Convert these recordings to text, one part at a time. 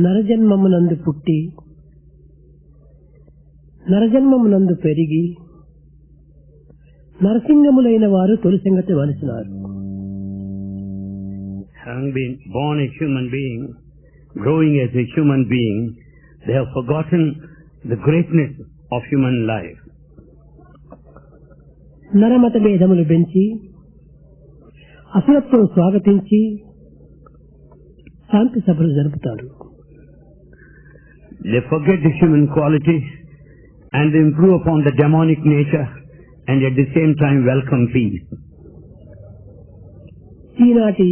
నరజన్మమునందు పుట్టి నరజన్మమునందు పెరిగి నరసింహములైన వారు తొలి సంగతి వలసినారు. Having been born a human being, growing as a human being, they have forgotten the greatness of human life. నరమత భేదములు పెంచి అసురత్వం స్వాగతించి శాంతి సభలు జరుపుతారు. They forget the human quality and they improve upon the demonic nature and at the same time welcome peace. ఈనాటి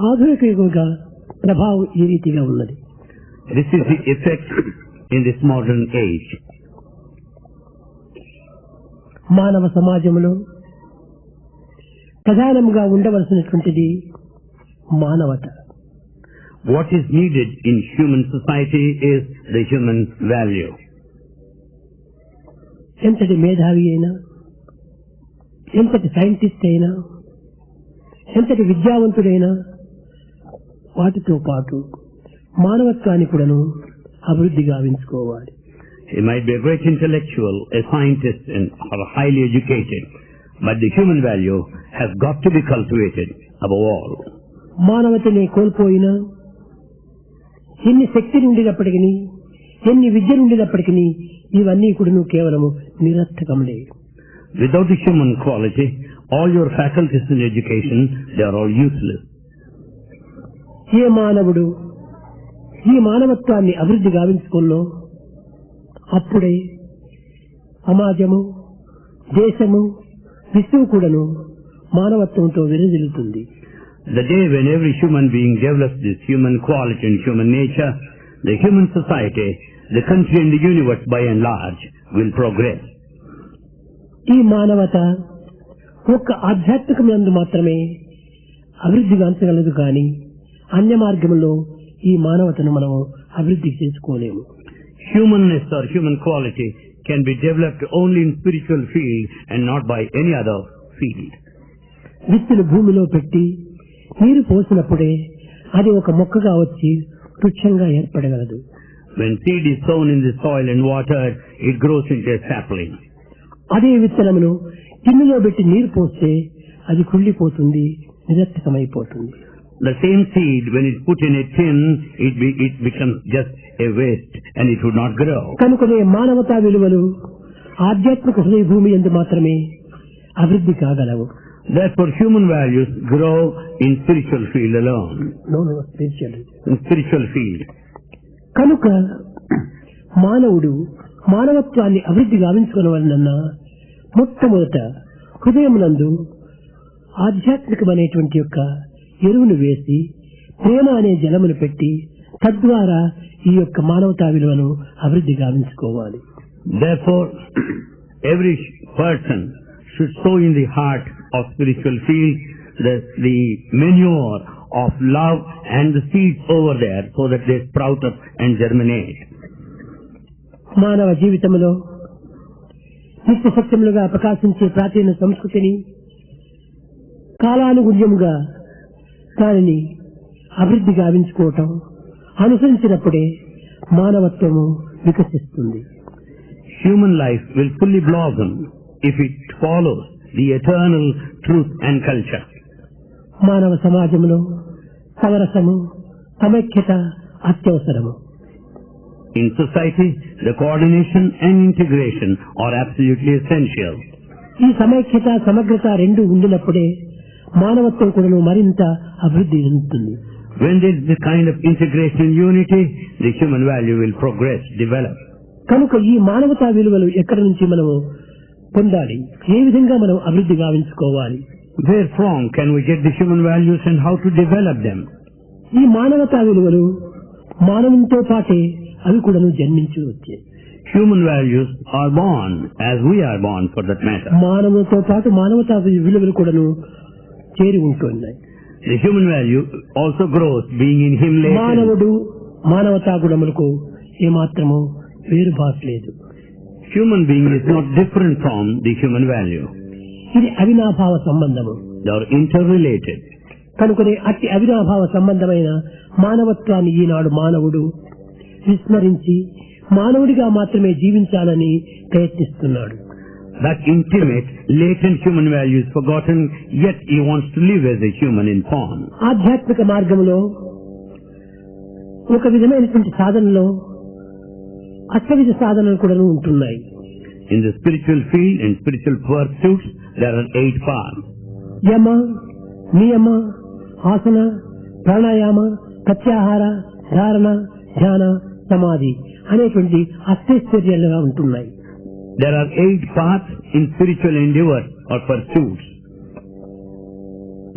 ఆధునిక యుగ ప్రభావం ఈ రీతిగా ఉన్నది. This is the effect in this modern age. మానవ సమాజంలో ప్రధానంగా ఉండవలసినటువంటిది మానవత. What is needed in human society is the human value. ఎంతటి మేధావి అయినా, ఎంతటి సైంటిస్ట్ అయినా, ఎంతటి విద్యావంతుడైనా వాటితో పాటు మానవత్వాన్ని కూడాను అభివృద్ధి గావించుకోవాలి. He might be a great intellectual, a scientist, or highly educated, but the human value has got to be cultivated above all. మానవతని కోల్పోయినా, ఎన్ని శక్తి ఉండినప్పటికీ, ఎన్ని విద్య ఉండినప్పటికీ ఇవన్నీ కూడా కేవలము నిరర్థకములే. Without the human quality, all your faculties in education, they are all useless. ఏ మానవుడు ఈ మానవత్వాన్ని అభివృద్ధి గావించుకున్నో అప్పుడే సమాజము, దేశము, విశ్వం కూడాను మానవత్వంతో విరజిల్లుతుంది. The day when every human being develops this human quality and human nature, the human society, the country and the universe by and large will progress. ఈ మానవత ఒక్క ఆధ్యాత్మికమందు మాత్రమే అభివృద్ధి గాంచగలదు కానీ అన్య మార్గంలో ఈ మానవతను మనం అభివృద్ధి చేసుకోలేము. Humanness or human quality can be developed only in spiritual field and not by any other field. విత్తులు భూమిలో పెట్టి నీరు పోసినప్పుడే అది ఒక మొక్కగా వచ్చి వృక్షంగా ఏర్పడగలదు. When seed is sown in the soil and watered, it grows into a sapling. అదే విత్తనమును టిన్నులో పెట్టి నీరు పోస్తే అది కుళ్ళిపోతుంది, నిరర్థకమైపోతుంది. The same seed, when it's put in a tin, it becomes just a waste and it would not grow. కనుకనే మానవతా విలువలు ఆధ్యాత్మిక హృదయ భూమి యందు మాత్రమే అభివృద్ధి కాగలవు. Therefore, human values grow in spiritual field alone. In spiritual field. కనుక మానవుడు మానవత్వాన్ని అభివృద్ధి గావించుకోవాలన్నా మొట్టమొదట హృదయమునందు ఆధ్యాత్మికమైనటువంటి యొక్క ఎరువును వేసి ప్రేమ అనే జలమును పెట్టి తద్వారా ఈ యొక్క మానవతా విలువను అభివృద్ధి గావించుకోవాలి. Therefore, every person should sow in the heart of spiritual field the manure of love and the seeds over there so that they sprout up and germinate. మానవ జీవితంలో నిత్య సత్యములుగా ప్రకాశించే ప్రాచీన సంస్కృతిని కాలానుగుణ్యముగా దానిని అభివృద్ధి గావించుకోవటం అనుసరించినప్పుడే మానవత్వము వికసిస్తుంది. Human life will fully blossom if it follows the eternal truth and culture. మానవ సమాజంలో సమరసము, సమైక్యత అత్యవసరము. In society, the coordination and integration are absolutely essential. ఈ సమైక్యత, సమగ్రత రెండు ఉండినప్పుడే మానవత్వం కూడా మరింత అభివృద్ధి చెందుతుంది. When there is this kind of integration and unity, the human value will progress, develop. కనుక ఈ మానవతా విలువలు ఎక్కడి నుంచి మనము పొందాలి, ఏ విధంగా మనం అభివృద్ధి గావించుకోవాలి? Where from can we get the human values and how to develop them? ఈ మానవతా విలువలు మానవునితో పాటే అవి కూడా జన్మించి వచ్చాయి. Human values are born as we are born for that matter. మానవునితో పాటు మానవతా విలువలు కూడా చేరి ఉంటున్నాయి. The human value also grows being in him later. మానవుడు మానవతా గుణములకు ఏమాత్రము వేరుబాట్లేదు. Human being is not different from the human value. ఇది అవినాభావ సంబంధము. They are interrelated. కనుకనే అట్టి అవినాభావ సంబంధమైన మానవత్వాన్ని ఈనాడు మానవుడు విస్మరించి మానవుడిగా మాత్రమే జీవించాలని ప్రయత్నిస్తున్నాడు. That intimate, latent human value is forgotten, yet he wants to live as a human in form. ఆధ్యాత్మిక మార్గంలో ఒక విధమైనటువంటి సాధనలో అష్టవిధ సాధనలు కూడా ఉంటున్నాయి. In the spiritual field and spiritual pursuits, there are 8 paths. యమ, నియమ, ఆసన, ప్రాణాయామ, ప్రత్యాహార, ధారణ, ధ్యాన, సమాధి అనేటువంటి అష్టైశ్వర్యాలుగా ఉంటున్నాయి. There are 8 paths in spiritual endeavor or pursuits.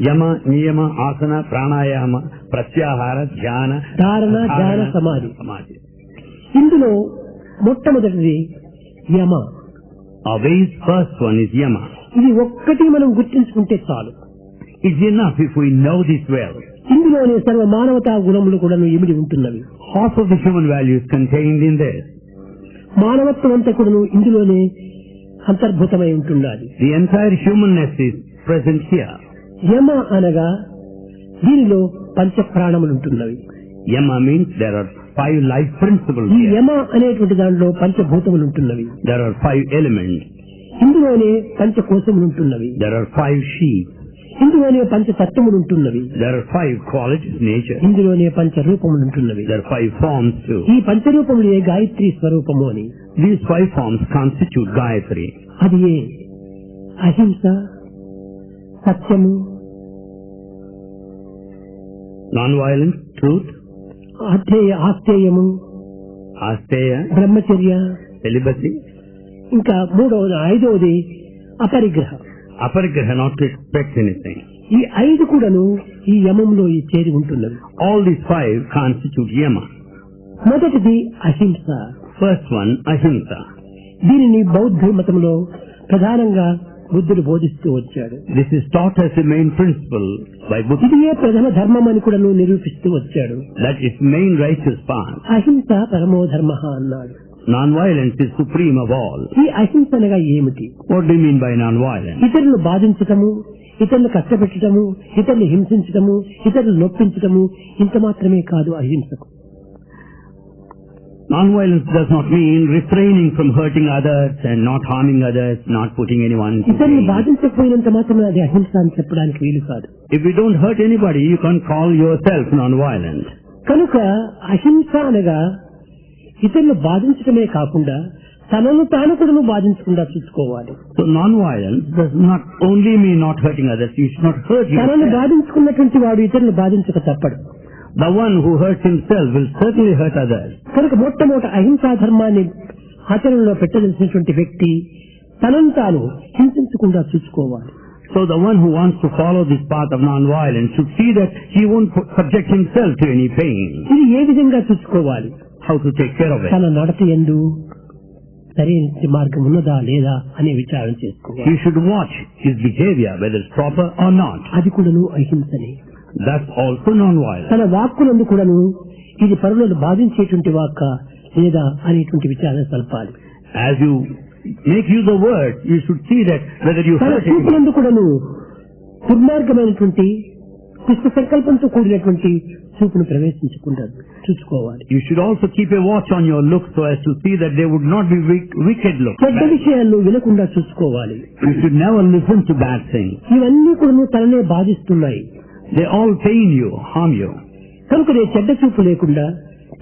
Yama, Niyama, Asana, Pranayama, Pratyahara, Dhyana, ధారణ, ధ్యాన, సమాధి. ఇందులో మొట్టమొదటిది యమ. Always first one is Yama. ఇది ఒక్కటి మనం గుర్తించుకుంటే చాలు. It's enough if we know this well. ఇందులోనే సర్వ మానవతా గుణములు కూడా ఇమిడి ఉంటున్నవి. Half of the human value is contained in this. మానవత్వం అంతా కూడా ఇందులోనే అంతర్భూతమై ఉంటున్నది. The entire humanness is present here. యమ అనగా దీనిలో పంచ ప్రాణములు ఉంటున్నవి. Yama means there are 5 life principles ఈ here. యమ అనేటువంటి దాంట్లో పంచభూతములు ఉంటున్నవి. There are 5 elements. ఇందులోనే పంచకోశములు ఉంటున్నవి. There are 5 sheep. ఇందులోనే పంచతత్వములు ఉంటున్నవి. There are 5 qualities of nature. ఇందులోనే పంచరూపములు ఉంటున్నవి. There are 5 forms too. ఈ పంచరూపములే గాయత్రి స్వరూపము అని. These 5 forms constitute Gayatri. అది అహింస, సత్యము, Non-violence, truth, ఆస్తేయము, Asteya, బ్రహ్మచర్య, celibacy, ఇంకా ఐదవది అపరిగ్రహ. Aparigraha, not to expect anything. ఈ 5 కూడాను ఈ యమంలో చేరి ఉంటున్నవి. All these 5 constitute Yama. మొదటిది అహింస. First one, Ahimsa. దీనిని బౌద్ధ మతంలో ప్రధానంగా బుద్ధుడు బోధిస్తూ వచ్చాడు. This is taught as the main principle by Buddha. ఇది ప్రథమ ధర్మం అని కూడా నిరూపిస్తూ వచ్చాడు. That is main righteous path. అహింస పరమో ధర్మ అన్నాడు. Non-violence is supreme of all. ఈ అహింస అనగా ఏమిటి? What do you mean by non-violence? ఇతరులను బాధించటము, ఇతరులను కష్టపెట్టడము, ఇతరులను హింసించటము, ఇతరులను నొప్పించటము ఇంత మాత్రమే కాదు అహింసకు. Non-violence does not mean refraining from hurting others and not harming others, not putting anyone to ఇతరులను pain. బాధించకపోయినంత మాత్రమే అది అహింస అని చెప్పడానికి వీలు కాదు. If you don't hurt anybody, you can't call yourself non-violent. కనుక అహింస అనగా ఇతరులను బాధించటమే కాకుండా తనను తాను కూడా బాధించకుండా చూసుకోవాలి. So non-violence does not only mean not hurting others, you should not hurt తనను yourself. బాధించుకున్నటువంటి వాడు ఇతరులను బాధించక తప్పడు. The one who hurts himself will certainly hurt others. కనుక మొట్టమొదటి అహింసా ధర్మాన్ని ఆచరణలో పెట్టదలిసినటువంటి వ్యక్తి తనను తాను హింసించకుండా చూసుకోవాలి. So the one who wants to follow this path of non-violence should see that he won't subject himself to any pain. ఇది ఏ విధంగా చూసుకోవాలి? How to take care of it. తన నడత యందు సరైన మార్గం ఉన్నదా లేదా అనే విచారణ చేసుకోవాలి. He should watch his behavior, whether it's proper or not. అది కూడాను అహింసనే. That's also non-violence. తన వాక్కులందు కూడాను ఇది పరులను బాధించేటువంటి వాక్క లేదా అనేటువంటి విచారణ సల్పాలి. As you make use of words, you should see that whether you తన hurt anyone. చూపులందు కూడాను దుర్మార్గమైనటువంటి దుష్ట సంకల్పంతో కూడినటువంటి చూపును ప్రవేశించకుండా చూసుకోవాలి. You should also keep a watch on your looks so as to see that they would not be wicked looks. చెడ్డ విషయాలను వినకుండా చూసుకోవాలి. You should never listen to bad things. ఇవన్నీ కూడా తననే బాధిస్తున్నాయి. They all pain you, harm you. కనుకనే చెడ్డ చూపు లేకుండా,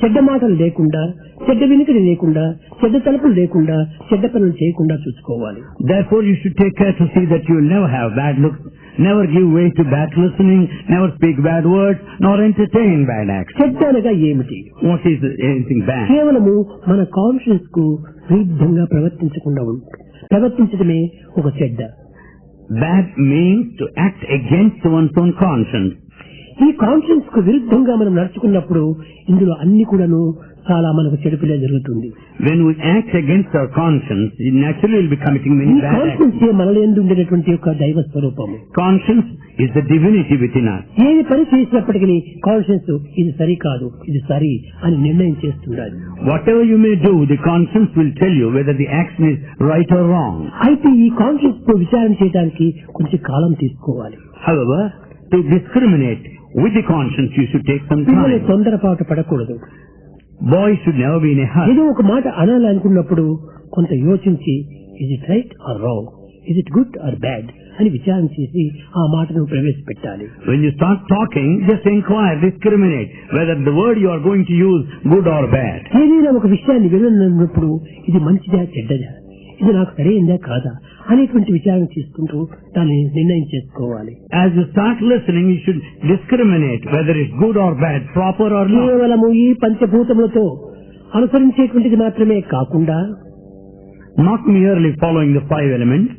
చెడ్డ మాటలు లేకుండా, చెడ్డ వినికిడి లేకుండా, చెడ్డ తలుపులు లేకుండా, చెడ్డ పనులు చేయకుండా చూసుకోవాలి. Therefore you should take care to see that you will never have bad looks, never give way to bad listening, never speak bad words, nor entertain bad acts. చెడ్డ అనగా ఏమిటి? What is anything bad? కేవలము మన conscience కు విరుద్ధంగా ప్రవర్తించడమే ఒక చెడ్డ. Bad means to act against one's own conscience. ఈ కాన్షియన్స్ కు విరుద్ధంగా మనం నడుచుకున్నప్పుడు ఇందులో అన్ని కూడాను చాలా మనకు చెడుపులే జరుగుతుంది. When we act against our conscience, we naturally will be committing ఈ many bad acts. కాన్షియన్స్ మనలో ఎందు ఉండేటువంటి ఒక దైవ స్వరూపము. Conscience is the divinity within us. ఏది పని చేసినప్పటికీ కాన్షియన్స్ ఇది సరి కాదు, ఇది సరి అని నిర్ణయం చేస్తుండాలి. Whatever you may do, the conscience will tell you whether the action is right or wrong. అయితే ఈ కాన్షియన్స్ తో విచారణ చేయడానికి కొంచెం కాలం తీసుకోవాలి. However, to discriminate with the conscience, you should take some పిల్లలు time. తొందరపాటు పడకూడదు. Boys should never be in a hurry. ఏదో ఒక మాట అనాలనుకున్నప్పుడు కొంత యోచించి is it right or wrong, is it good or bad అని విచారణ చేసి ఆ మాటను ప్రవేశపెట్టాలి. When you start talking, just inquire, discriminate whether the word you are going to use good or bad. ఏదైనా ఒక విషయాన్ని విననున్నప్పుడు ఇది మంచిదా చెడ్డదా, ఇది నాకు సరైందా కాదా అనేటువంటి విచారణ చేసుకుంటూ దాన్ని నిర్ణయం చేసుకోవాలి. As you start listening, you should discriminate whether it's good or bad, proper or not. కేవలము ఈ పంచభూతములతో అనుసరించేటువంటిది మాత్రమే కాకుండా Not merely following the 5 elements.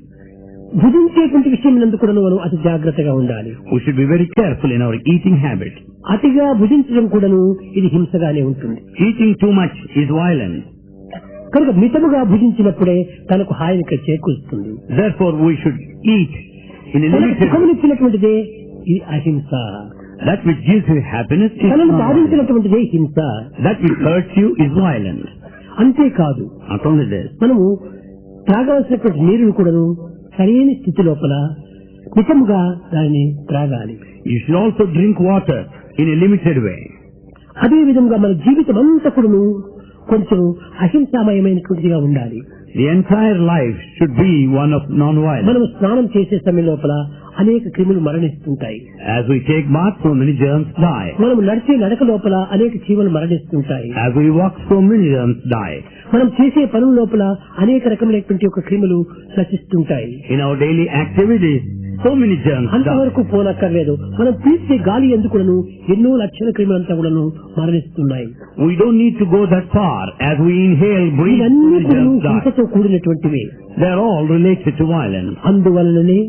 భుజించేటువంటి విషయం నందు కూడా మనం అతి జాగ్రత్తగా ఉండాలి. We should be very careful in our eating habit. అతిగా భుజించడం కూడాను ఇది హింసగానే ఉంటుంది. Eating too much is violence. కనుక మితముగా భుజించినప్పుడే తనకు హాయిని చేకూరుస్తుంది. Therefore, we should eat in a limited way. సుఖమునిచ్చినటువంటిదే ఈ అహింస. That which gives you happiness is తనను not violence. బాధించినటువంటిదే హింస. That which hurts you is violence. అంతేకాదు, Not only this, మనము త్రాగవలసినటువంటి నీరును కూడాను సరైన స్థితి లోపల మితముగా దానిని త్రాగాలి. you should also drink water in a limited way. అదే విధంగా మన జీవితం అంతా కూడాను కొంచెం అహింసామయమైనటువంటిదిగా ఉండాలి. The entire life should be one of non-violence. మనం స్నానం చేసే సమయం లోపల అనేక క్రిములు మరణిస్తుంటాయి. As we take bath, so many germs die. మనం నడిచే నడక లోపల అనేక జీవులు మరణిస్తుంటాయి. As we walk, so many germs die. మనం చేసే పనుల లోపల అనేక రకమైనటువంటి ఒక క్రిములు నశిస్తుంటాయి. In our daily activities, so many germs die. అంతవరకు పోనక్కర్లేదు, మనం పీల్చే గాలి ఎందుకును ఎన్నో లక్షల క్రిములంతా కూడాను మరణిస్తున్నాయి. We don't need to go that far. As we inhale, breathe, so ఇవన్నీ many కూడాను germs die. హింసతో కూడినటువంటివి. They are all related to violence. అందువలననే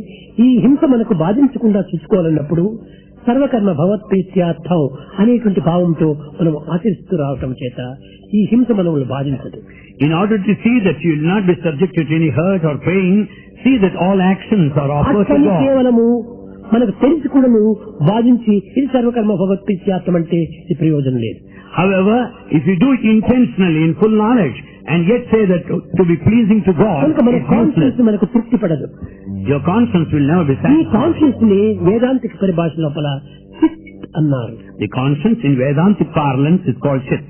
ఈ హింస మనకు బాధించకుండా చూసుకోవాలన్నప్పుడు సర్వకర్మ భగవత్ప్రీత్యార్థం అనేటువంటి భావంతో మనం ఆచరిస్తూ రావటం చేత ఈ హింస మనల్ని బాధించదు. In order to see that you will not be subjected to any hurt or pain, see that all actions are offered to అట్లని God. కేవలము మనకు తెలిసి కూడాను బాధించి ఇది సర్వకర్మ భగవత్ప్రీత్యార్థం అంటే ఇది ప్రయోజనం లేదు. However, if you do it intentionally in full knowledge and yet say that to be pleasing to God కనుక మన is కాన్షియన్స్ useless, మనకు తృప్తి పడదు. your conscience will never be ఈ satisfied. కాన్షియన్స్ ని వేదాంతిక పరిభాష లోపల చిత్ అన్నారు. The conscience in Vedantic parlance is called chit.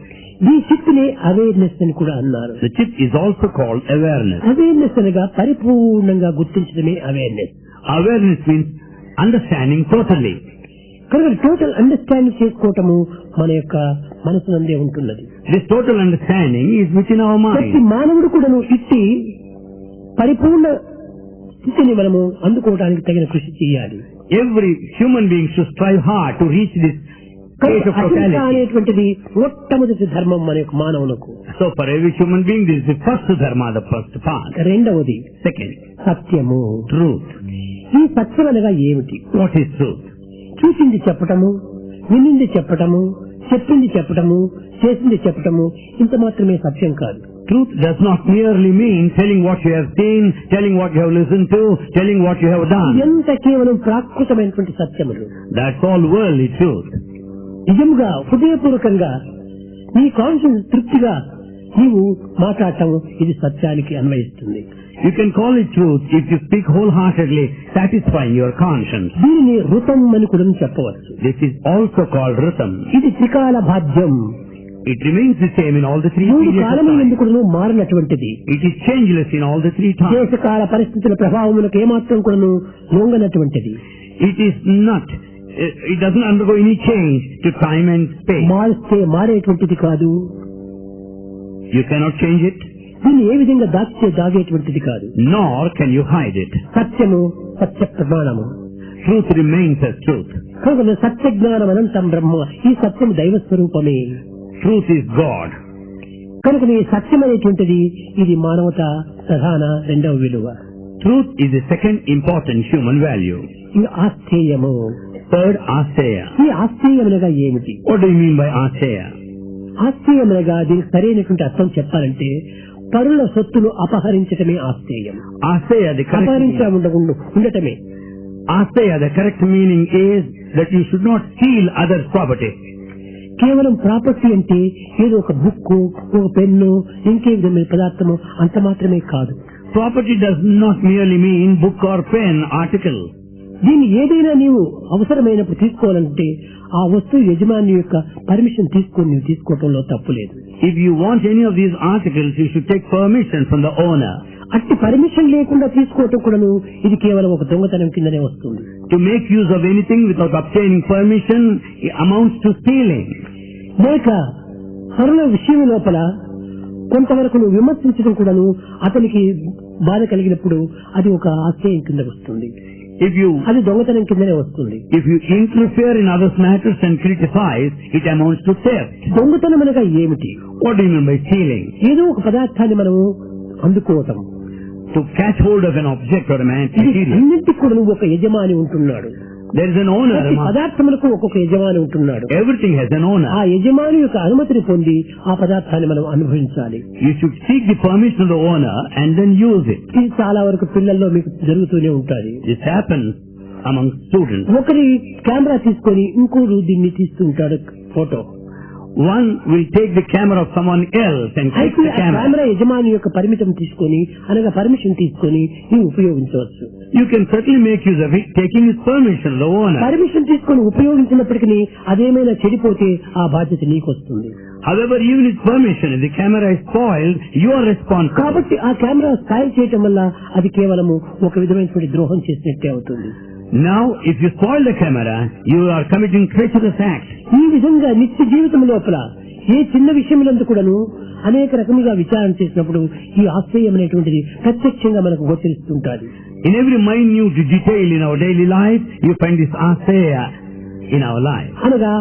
ఈ చిత్ ని అవేర్నెస్ అని కూడా అన్నారు. The chit is also called awareness. Awareness అనగా పరిపూర్ణంగా గుర్తించడమే awareness. Awareness means understanding totally. కనుక టోటల్ అండర్స్టాండింగ్ చేసుకోవటము మన యొక్క మనసునందే ఉంటున్నది. This total understanding is within our ప్రతి mind. మానవుడు కూడాను ఇట్టి పరిపూర్ణ స్థితిని మనము అందుకోవడానికి తగిన కృషి చేయాలి. Every human being should strive hard to reach this state of అహింస totality. అనేటువంటిది మొట్టమొదటి ధర్మం మన యొక్క మానవులకు. So for every human being, this is the first dharma, the first path. రెండవది Second, సత్యము. truth. ఈ సత్యం అనగా ఏమిటి? What is truth? చూసింది చెప్పటము, వినింది చెప్పటము, చెప్పింది చెప్పటము, చేసింది చెప్పటము ఇంత మాత్రమే సత్యం కాదు. Truth does not merely mean telling what you have seen, telling what you have listened to, telling what you have done. ఎంత కేవలం ప్రాకృతమైనటువంటి సత్యములు. That's all worldly truth. నిజంగా హృదయపూర్వకంగా నీ కాన్షియన్స్ తృప్తిగా నీవు మాట్లాడటం ఇది సత్యానికి అన్వయిస్తుంది. You can call it truth if you speak wholeheartedly, satisfying your conscience. దీనిని ఋతం అని కూడా చెప్పవచ్చు. This is also called rhythm. ఇది త్రికాల బాధ్యం. It remains the same in all the three మూడు periods of కాలములు time. ఎందుకు మారినటువంటిది. It is changeless in all the three times. దేశకాల పరిస్థితుల ప్రభావములకు ఏమాత్రం కూడా లొంగనటువంటిది. It is not, it doesn't undergo any change to time and space. మారిస్తే మారేటువంటిది కాదు. You cannot change it, దీన్ని ఏ విధంగా దాగేటువంటిది కాదు. nor can you hide it. సత్యము సత్య ప్రమాణము. Truth remains as truth. కనుక సత్య జ్ఞానం అనంతం బ్రహ్మ. ఈ సత్యం దైవ స్వరూపమే. Truth is God. కనుక ఈ సత్యం అనేటువంటిది ఇది మానవత ప్రధాన రెండవ విలువ. Truth is the second important human value. ఇది ఆస్థేయము. Third, asteya. ఈ ఆస్థేయమనగా ఏమిటి? What do you mean by asteya? ఆస్థేయమనగా దీనికి సరైనటువంటి అర్థం చెప్పాలంటే పరుల సొత్తులు అపహరించటమే ఆస్థేయం. Asteya, the ఉండటమే. Asteya, the correct meaning is that you should not steal others' property. కేవలం ప్రాపర్టీ అంటే ఏదో ఒక బుక్, ఒక పెన్ను, ఇంకే విధమైన పదార్థము అంత మాత్రమే కాదు. Property does not merely mean book or pen, article. దీన్ని ఏదైనా నీవు అవసరమైనప్పుడు తీసుకోవాలంటే ఆ వస్తువు యజమాని యొక్క పర్మిషన్ తీసుకొని నీవు తీసుకోవటంలో తప్పు లేదు. If you want any of these articles, you should take permission from the owner. అట్టి పర్మిషన్ లేకుండా తీసుకోవటం కూడాను ఇది కేవలం ఒక దొంగతనం కిందనే వస్తుంది. To make use of anything without obtaining permission amounts to stealing. లేక సరళ విషయం లోపల కొంతవరకు నువ్వు విమర్శించడం కూడాను అతనికి బాధ కలిగినప్పుడు అది ఒక ఆశ్చర్యం కింద వస్తుంది. అది దొంగతనం కిందనే వస్తుంది. If you interfere in others' matters and criticize, it amounts to theft. దొంగతనం అనగా ఏమిటి? What do you mean by stealing? ఏదో ఒక పదార్థాన్ని మనము అందుకోవటం. To catch hold of an object or a material. అన్నింటికి కూడా నువ్వు ఒక యజమాని ఉంటున్నాడు. There is an owner. పదార్థములకు ఒక్కొక్క యజమాని ఉంటున్నాడు. Everything has an owner. ఆ యజమాని యొక్క అనుమతిని పొంది ఆ పదార్థాన్ని మనం అనుభవించాలి. You should seek the permission of the owner and then use it. ఇది చాలా వరకు పిల్లల్లో మీకు జరుగుతూనే ఉంటుంది. This happens among students. ఒకరి కెమెరా తీసుకొని ఇంకోరు దీన్ని తీస్తుంటాడు photo. One will take the camera of someone else and take the camera. Camera యజమాని యొక్క పరిమితం తీసుకొని అనగా పర్మిషన్ తీసుకొని నీవు ఉపయోగించవచ్చు. You can certainly make use of it, taking his permission, the owner. Permission తీసుకొని ఉపయోగించినప్పటికీ అదేమైనా చెడిపోతే ఆ బాధ్యత నీకు వస్తుంది. However, even with permission, if the camera is spoiled, you are responsible. కాబట్టి ఆ కెమెరా స్పాయిల్ చేయటం వల్ల అది కేవలము ఒక విధమైనటువంటి ద్రోహం చేసినట్టే అవుతుంది. Now, if you spoil the camera, you are committing treacherous act. ఈ విధంగా నిత్య జీవితం లోపల ఏ చిన్న విషయములందు కూడాను అనేక రకములుగా విచారణ చేసినప్పుడు ఈ ఆశ్చర్యం అనేటువంటిది ప్రత్యక్షంగా మనకు గోచరిస్తుంటాది. In every minute detail in our daily life, you find this asaya in our life. అనగా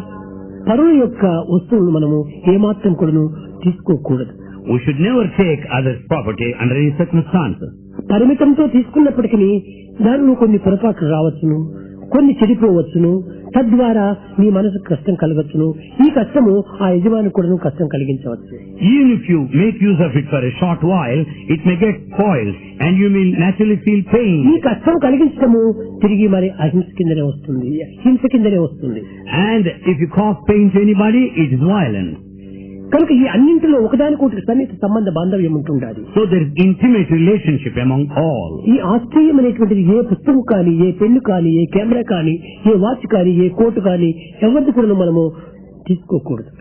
పరుల యొక్క వస్తువులను మనము ఏమాత్రం కూడాను తీసుకోకూడదు. We should never take others' property under any circumstances. పరిమితంతో తీసుకున్నప్పటికీ దానిలో కొన్ని పొరపాట్లు రావచ్చును, కొన్ని చెడిపోవచ్చును, తద్వారా నీ మనసుకు కష్టం కలగచ్చును. ఈ కష్టము ఆ యజమాని కూడా కష్టం కలిగించవచ్చు. Even if you make use of it for a short while, it may get spoiled and you will naturally feel pain. ఈ కష్టం కలిగించడము తిరిగి మరి అహింస కిందనే వస్తుంది, హింస కిందనే వస్తుంది. And if you cause pain to anybody, it is violence. కనుక ఈ అన్నింటిలో ఒకదానికొకటి సన్నిహిత సంబంధ బాంధవ్యం ఉంటుండాలి. So there is intimate relationship among all. ఈ ఆశ్చర్యం అనేటువంటిది ఏ పుస్తకం కానీ, ఏ పెన్ను కానీ, ఏ కెమెరా కానీ, ఏ వాచ్ కానీ, ఏ కోటు కానీ ఎవరిది కూడా మనము తీసుకోకూడదు.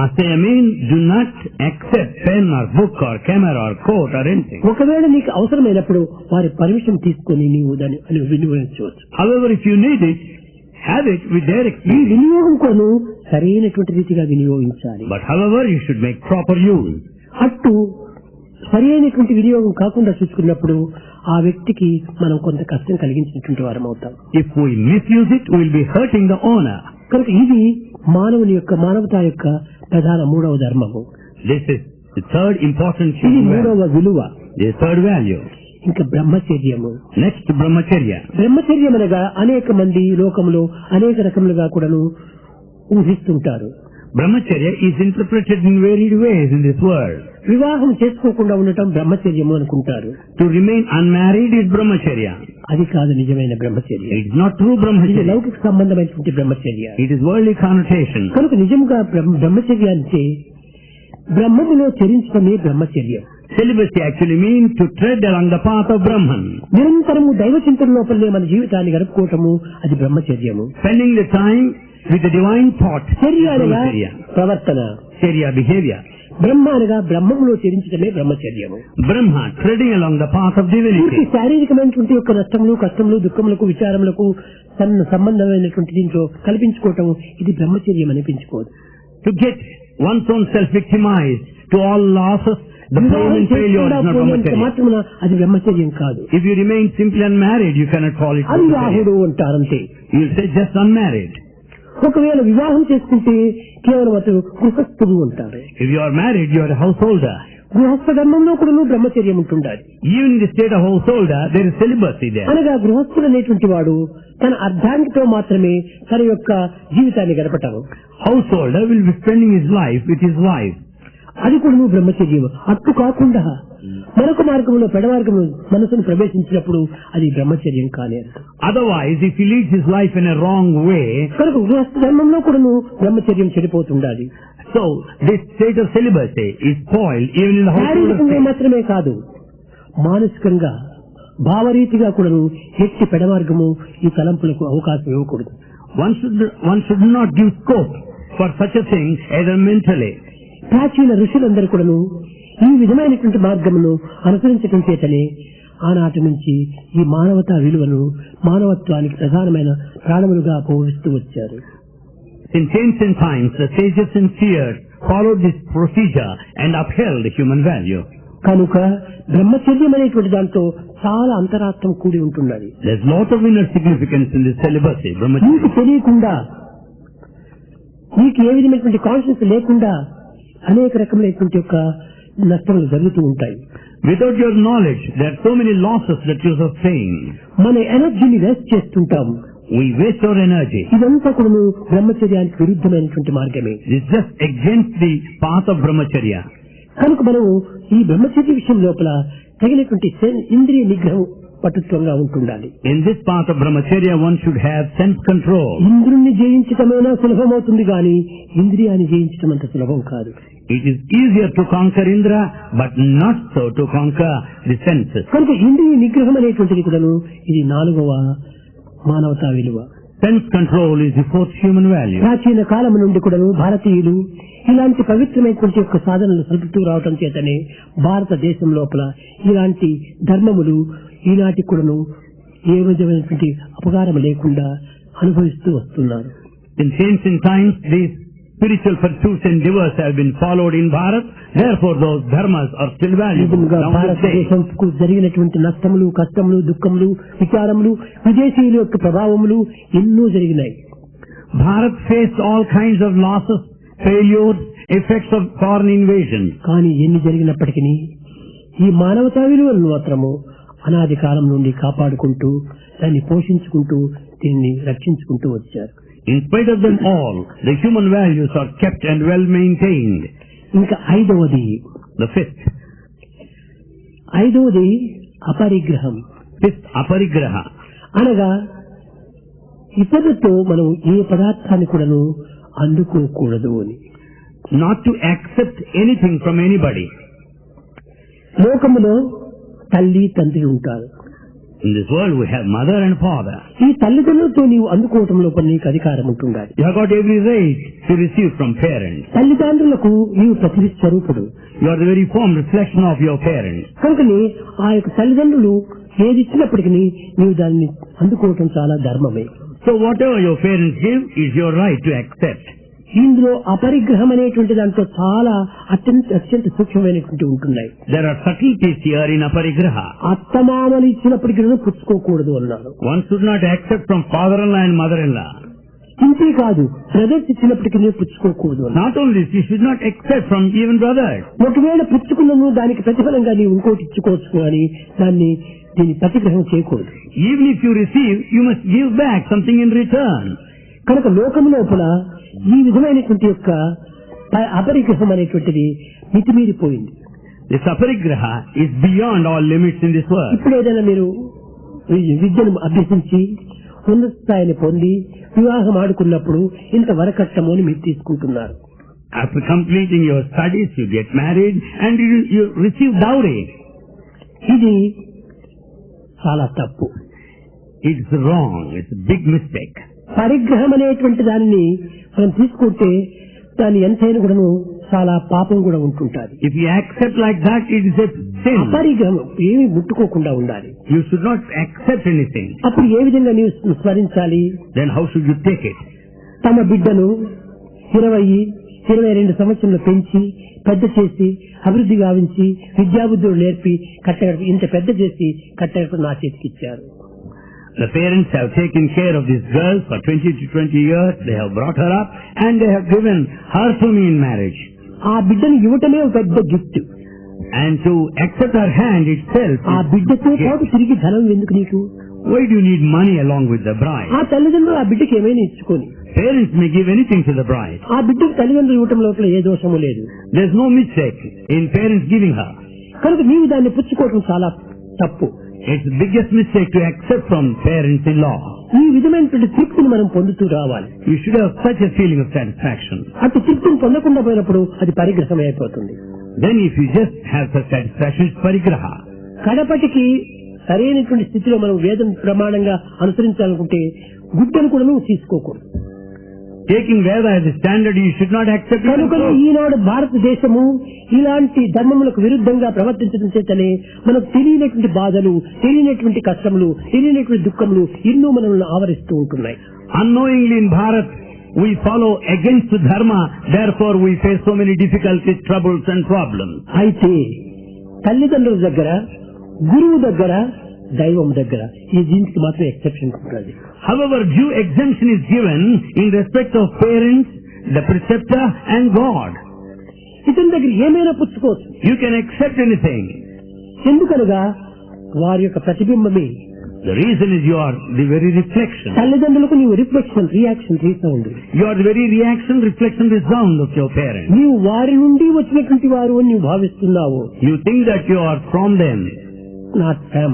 I mean, do not accept pen or book or camera or coat or anything. ఒకవేళ నీకు అవసరమైనప్పుడు వారి పర్మిషన్ తీసుకొని నీవు దాన్ని వినియోగించవచ్చు. However, if you need it, have it with their ఈ experience. వినియోగం కొను సరైనటువంటి రీతిగా వినియోగించాలి. But however, you should make proper use. అట్టు సరి అయినటువంటి వినియోగం కాకుండా చూసుకున్నప్పుడు ఆ వ్యక్తికి మనం కొంత కష్టం కలిగించినటువంటి వారం అవుతాం. If we misuse it, we will be hurting the owner. కనుక ఇది మానవుని యొక్క మానవతా యొక్క ప్రధాన మూడవ ధర్మము. This is the third important ఇది human value. మూడవ విలువ. The third value. ఇంకా బ్రహ్మచర్యము. Next, brahmacharya. బ్రహ్మచర్యం అనగా అనేక మంది లోకములో అనేక రకములుగా కూడాను ఊహిస్తుంటారు. Brahmacharya is interpreted in varied ways in this world. వివాహం చేసుకోకుండా ఉండటం బ్రహ్మచర్యము అనుకుంటారు. To remain unmarried is brahmacharya. అది కాదు నిజమైన బ్రహ్మచర్య. It is not true ఇది brahmacharya. లౌకిక సంబంధమైనటువంటి బ్రహ్మచర్య. It is worldly connotation. కనుక నిజంగా బ్రహ్మచర్య అంటే బ్రహ్మములో చరించడమే బ్రహ్మచర్యం. Celibacy actually means to tread along the path of Brahman. నిరంతరము దైవ చింతన లోపలనే మన జీవితాన్ని గడుపుకోవటము అది బ్రహ్మచర్యము. Spending the time with the divine thought. చర్య అనగా Brahmacharya. ప్రవర్తన, Charya, behavior. బ్రహ్మ అనగా బ్రహ్మములో చరించడమే బ్రహ్మచర్యము. Brahma, treading along the path of పూర్తి divinity. శారీరకమైనటువంటి యొక్క నష్టములు, కష్టములు, దుఃఖములకు, విచారములకు సంబంధమైనటువంటి దీంట్లో కల్పించుకోవటం ఇది బ్రహ్మచర్యం అనిపించుకోదు. To get one's own self victimized to all losses, the pain and failure is not brahmacharya. మాత్రమున అది బ్రహ్మచర్యం కాదు. If you remain simply unmarried, you cannot call it brahmacharya. అవివాహుడు అంటారంతే. You will say just unmarried. ఒకవేళ వివాహం చేసుకుంటే కేవలం అతను గృహస్థుడు ఉంటారు. If you are married, you are a householder. గృహస్థ ధర్మంలో కూడా బ్రహ్మచర్యం ఉంటుండాలి. Even in the state of householder, there is celibacy there. అనగా గృహస్థుడు అనేటువంటి వాడు తన అర్ధాంగితో మాత్రమే తన యొక్క జీవితాన్ని గడపటం. Householder will be spending his life with his wife. అది కూడా బ్రహ్మచర్యం. అట్టు కాకుండా మరొక మార్గంలో పెడమార్గంలో మనసును ప్రవేశించినప్పుడు అది బ్రహ్మచర్యం కాలేదు. Otherwise, if he leads his life in a wrong way, కనుక గృహస్థ ధర్మంలో కూడా బ్రహ్మచర్యం చెడిపోతుండాలి. so this state of celibacy is spoiled even in the household శారీరకంగా state. మాత్రమే కాదు, మానసికంగా భావరీతిగా కూడాను ఎట్టి పెడమార్గము ఈ తలంపులకు అవకాశం ఇవ్వకూడదు. One should not give scope for such a thing either mentally. ప్రాచీన ఋషులందరూ కూడాను ఈ విధమైనటువంటి మార్గమును అనుసరించడం చేతనే ఆనాటి నుంచి ఈ మానవతా విలువను మానవత్వానికి ప్రధానమైన ప్రాణములుగా పోవిస్తూ వచ్చారు. Since ancient times, the sages and seers followed this procedure and upheld human value. కనుక బ్రహ్మచర్యం అనేటువంటి దాంతో చాలా అంతరార్థం కూడి ఉంటున్నది. There's lot of inner significance in this celibacy, నీకు brahmacharya. తెలియకుండా, నీకు ఏ విధమైనటువంటి కాన్షియన్స్ లేకుండా అనేక రకములైనటువంటి యొక్క నష్టములు జరుగుతూ ఉంటాయి. Without your knowledge, there are so many losses that you sustain. మన ఎనర్జీని వేస్ట్ చేస్తుంటాం. We waste our energy. ఇదంతా కూడా బ్రహ్మచర్యానికి విరుద్ధమైనటువంటి మార్గమే. This is just against the path of brahmacharya. కనుక మనం ఈ బ్రహ్మచర్య విషయం లోపల తగినటువంటి ఇంద్రియ నిగ్రహం పటుత్వంగా ఉంటుండాలి. In this path of brahmacharya, one should have self-control. ఇంద్రుణ్ణి జయించటమైనా సులభమవుతుంది కానీ ఇంద్రియాన్ని జయించటం అంత సులభం కాదు. It is easier to conquer Indra, but not so to conquer the senses. కనుక ఇంద్రియ నిగ్రహం అనేటువంటిది కూడాను ఇది 4వ మానవతా విలువ. Sense control is the 4th human value. ప్రాచీన కాలం నుండి కూడాను భారతీయులు ఇలాంటి పవిత్రమైనటువంటి యొక్క సాధనలు సలుపుతూ రావటం చేతనే భారతదేశం లోపల ఇలాంటి ధర్మములు ఈనాటి కూడాను ఏ విధమైనటువంటి అపకారం లేకుండా అనుభవిస్తూ వస్తున్నారు. In ancient times, these spiritual pursuits and endeavors have been followed in Bharat. Therefore, those dharmas are still valuable. నిజంగా Now this day, భారతదేశంకు జరిగినటువంటి నష్టములు, కష్టములు, దుఃఖములు, విచారములు, విదేశీయుల యొక్క ప్రభావములు ఎన్నో జరిగినాయి. Bharat faced all kinds of losses, failures, effects of foreign invasion. కానీ ఎన్ని జరిగినప్పటికీ ఈ మానవతా విలువలను మాత్రము అనాది కాలం నుండి కాపాడుకుంటూ దాన్ని పోషించుకుంటూ దీన్ని రక్షించుకుంటూ వచ్చారు. In spite of them all, the human values are kept and well maintained. ఇంకా 5వది, The 5th. అపరిగ్రహం. 5th, aparigraha. అనగా ఇతరులతో మనం ఏ పదార్థాన్ని కూడాను అందుకోకూడదు అని. Not to accept anything from anybody. లోకములో తల్లి తండ్రి ఉంటారు. In this world we have mother and father. ఈ తల్లిదండ్రులతో నీవు అందుకోవటం లోపల నీకు అధికారం ఉంటుండాలి. You have got every right to receive from parents. తల్లిదండ్రులకు నీవు ప్రతి స్వరూపుడు. You are the very form reflection of your parents. కనుకని ఆ యొక్క తల్లిదండ్రులు ఏది ఇచ్చినప్పటికీ నీవు దాన్ని అందుకోవటం చాలా ధర్మమే. So whatever your parents give is your right to accept. ఇందులో అపరిగ్రహం అనేటువంటి దాంట్లో చాలా అత్యంత సూక్ష్మమైనటువంటి ఉంటున్నాయి. There are subtleties here in aparigraha. అత్తమామలు ఇచ్చినప్పటికీ పుచ్చుకోకూడదు అన్నారు. One should not accept from father-in-law and mother-in-law. ఇంతే కాదు, బ్రదర్స్ ఇచ్చినప్పటికీ పుచ్చుకోకూడదు అన్నారు. Not only this, you should not accept from even brothers. ఒకవేళ పుచ్చుకున్నాము దానికి ప్రతిఫలంగా నీవు ఇంకోటి ఇచ్చుకోవచ్చు కానీ దీన్ని ప్రతిగ్రహం చేయకూడదు. Even if you receive, you must give back something in return. కనుక లోకం లోపల ఈ విధమైనటువంటి యొక్క అపరిగ్రహం అనేటువంటిది మితిమీరిపోయింది. This aparigraha is beyond all limits in this world. ఇప్పుడు ఏదైనా మీరు విద్యను అభ్యసించి ఉన్నత స్థాయిని పొంది వివాహం ఆడుకున్నప్పుడు ఇంత వరకట్నము అని మీరు తీసుకుంటున్నారు. After completing your studies, you get married and you receive dowry. ఇది చాలా తప్పు. It's wrong. It's a big mistake. పరిగ్రహం అనేటువంటి దానిని మనం తీసుకుంటే దాని ఎంతైనా కూడా చాలా పాపం కూడా ఉంటుంటాది. If you accept like that, it is a sin. అపరిగ్రహం ఏమీ ముట్టుకోకుండా ఉండాలి. You should not accept anything. అప్పుడు ఏ విధంగా నీవు స్మరించాలి? Then how should you take it? తమ బిడ్డను 20-22 సంవత్సరంలో పెంచి పెద్ద చేసి అభివృద్ధి గావించి విద్యాబుద్ధులు నేర్పి ఇంత పెద్ద చేసి కట్టగట్టు నా చేతికి ఇచ్చారు. The parents have taken care of this girl for 20 to 20 years. They have brought her up and they have given her to me in marriage. ఆ బిడ్డను ఇవ్వటమే ఒక పెద్ద gift. And to accept her hand itself. ఆ బిడ్డతో పాటు తిరిగి ధనం ఎందుకు నీకు? Why do you need money along with the bride? ఆ తల్లిదండ్రులు ఆ బిడ్డకి ఏమైనా ఇచ్చుకొని. Parents may give anything to the bride. ఆ బిడ్డకు తల్లిదండ్రులు ఇవ్వటం లోపల ఏ దోషము లేదు. There is no mistake in parents giving her. కనుక నీవు దాన్ని పుచ్చుకోవటం చాలా తప్పు. It's the biggest mistake to accept from parents-in-law. ఈ విధమైనటువంటి తృప్తిని మనం పొందుతూ రావాలి. You should have such a feeling of satisfaction. అటు తృప్తిని పొందకుండా పోయినప్పుడు అది పరిగ్రహం అయిపోతుంది. Then if you just have such satisfaction, it's parigraha. కడపటికి సరైనటువంటి స్థితిలో మనం వేదం ప్రమాణంగా అనుసరించాలనుకుంటే గుడ్డను కూడా నువ్వు తీసుకోకూడదు. Taking Veda as a standard, you should not accept it. కనుకనే ఈనాడు భారతదేశము ఇలాంటి ధర్మములకు విరుద్ధంగా ప్రవర్తించడం చేతనే మనకు తెలియనటువంటి బాధలు, తెలియనటువంటి కష్టములు, తెలియనటువంటి దుఃఖములు ఎన్నో మనల్ని ఆవరిస్తూ ఉంటున్నాయి. Unknowingly in Bharat, we follow against Dharma, therefore we face so many difficulties, troubles and problems. అయితే తల్లిదండ్రుల దగ్గర, గురువు దగ్గర, దైవం దగ్గర ఈ దీనికి మాత్రం ఎక్సెప్షన్ ఉంటుంది. However, due exemption is given in respect of parents, the preceptor and God. ఇతని దగ్గర ఏమైనా పుచ్చుకోవచ్చు. You can accept anything. ఎందుకనగా వారి యొక్క ప్రతిబింబమే. The reason is you are the very reflection. తల్లిదండ్రులకు నీవు reflection, reaction, resound. You are the very reaction, reflection, resound of your parents. నీవు వారి నుండి వచ్చినటువంటి వారు అని నీవు భావిస్తున్నావు. You think that you are from them. Not from,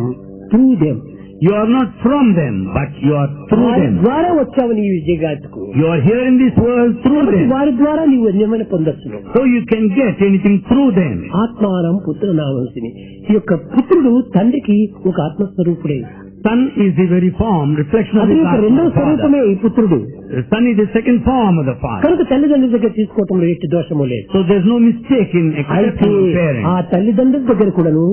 through them. You are not from them, but you are through వారి them. ద్వారా వచ్చావు నీవు ఈ జగత్తుకు. You are here in this world through them. వారి ద్వారా నీవు ఏమైనా పొందొచ్చును. So you can get anything through them. ఆత్మానం పుత్రనామసిని. ఈ యొక్క పుత్రుడు తండ్రికి ఒక ఆత్మస్వరూపుడే. Son is the very form, reflection of అది the ఒక రెండవ Father. స్వరూపమే ఈ పుత్రుడు. The Son is the second form of the Father. కనుక తల్లిదండ్రుల దగ్గర తీసుకోవటంలో ఎట్టి దోషము లేదు. So there is no mistake in అయితే accepting parents. ఆ తల్లిదండ్రుల దగ్గర కూడాను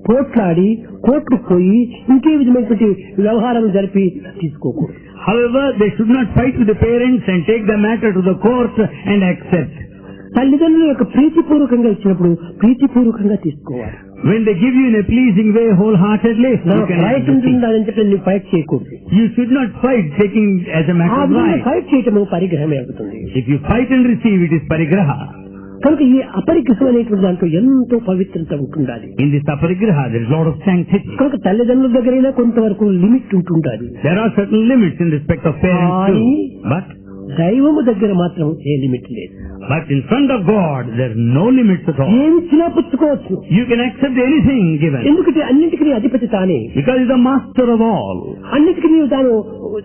పోట్లాడి కోర్టుకు పోయి ఇంకే విధమైనటువంటి వ్యవహారం జరిపి తీసుకోకూడదు. However, they should not fight with the parents and take the matter to the court and accept. తల్లిదండ్రుల యొక్క ప్రీతిపూర్వకంగా ఇచ్చినప్పుడు ప్రీతిపూర్వకంగా తీసుకోవాలి. When they give you in a pleasing way wholeheartedly, you can right accept it. ఉంటుందని చెప్పి నువ్వు fight చేయకూడదు. You should not fight taking as a ఆ matter of విధంగా right. ఫైట్ చేయటము పరిగ్రహమే అవుతుంది. If you fight and receive, it is parigraha. కనుక ఈ అపరిగ్రహం అనేటువంటి దాంట్లో ఎంతో పవిత్రత ఉంటుండాలి. In this aparigraha, there is a lot of sanctity. కనుక తల్లిదండ్రుల దగ్గరైనా కొంతవరకు లిమిట్ ఉంటుండాలి. There are certain limits in respect of parents too. But దైవము దగ్గర మాత్రం ఏ లిమిట్ లేదు. in front of God, there are no limits at all. ఏమిచ్చినా పుచ్చుకోవచ్చు. You can accept anything given. ఎందుకంటే అన్నింటికి నీ అధిపతి తానే. Because he is the master of all. అన్నిటికీ నీవు తాను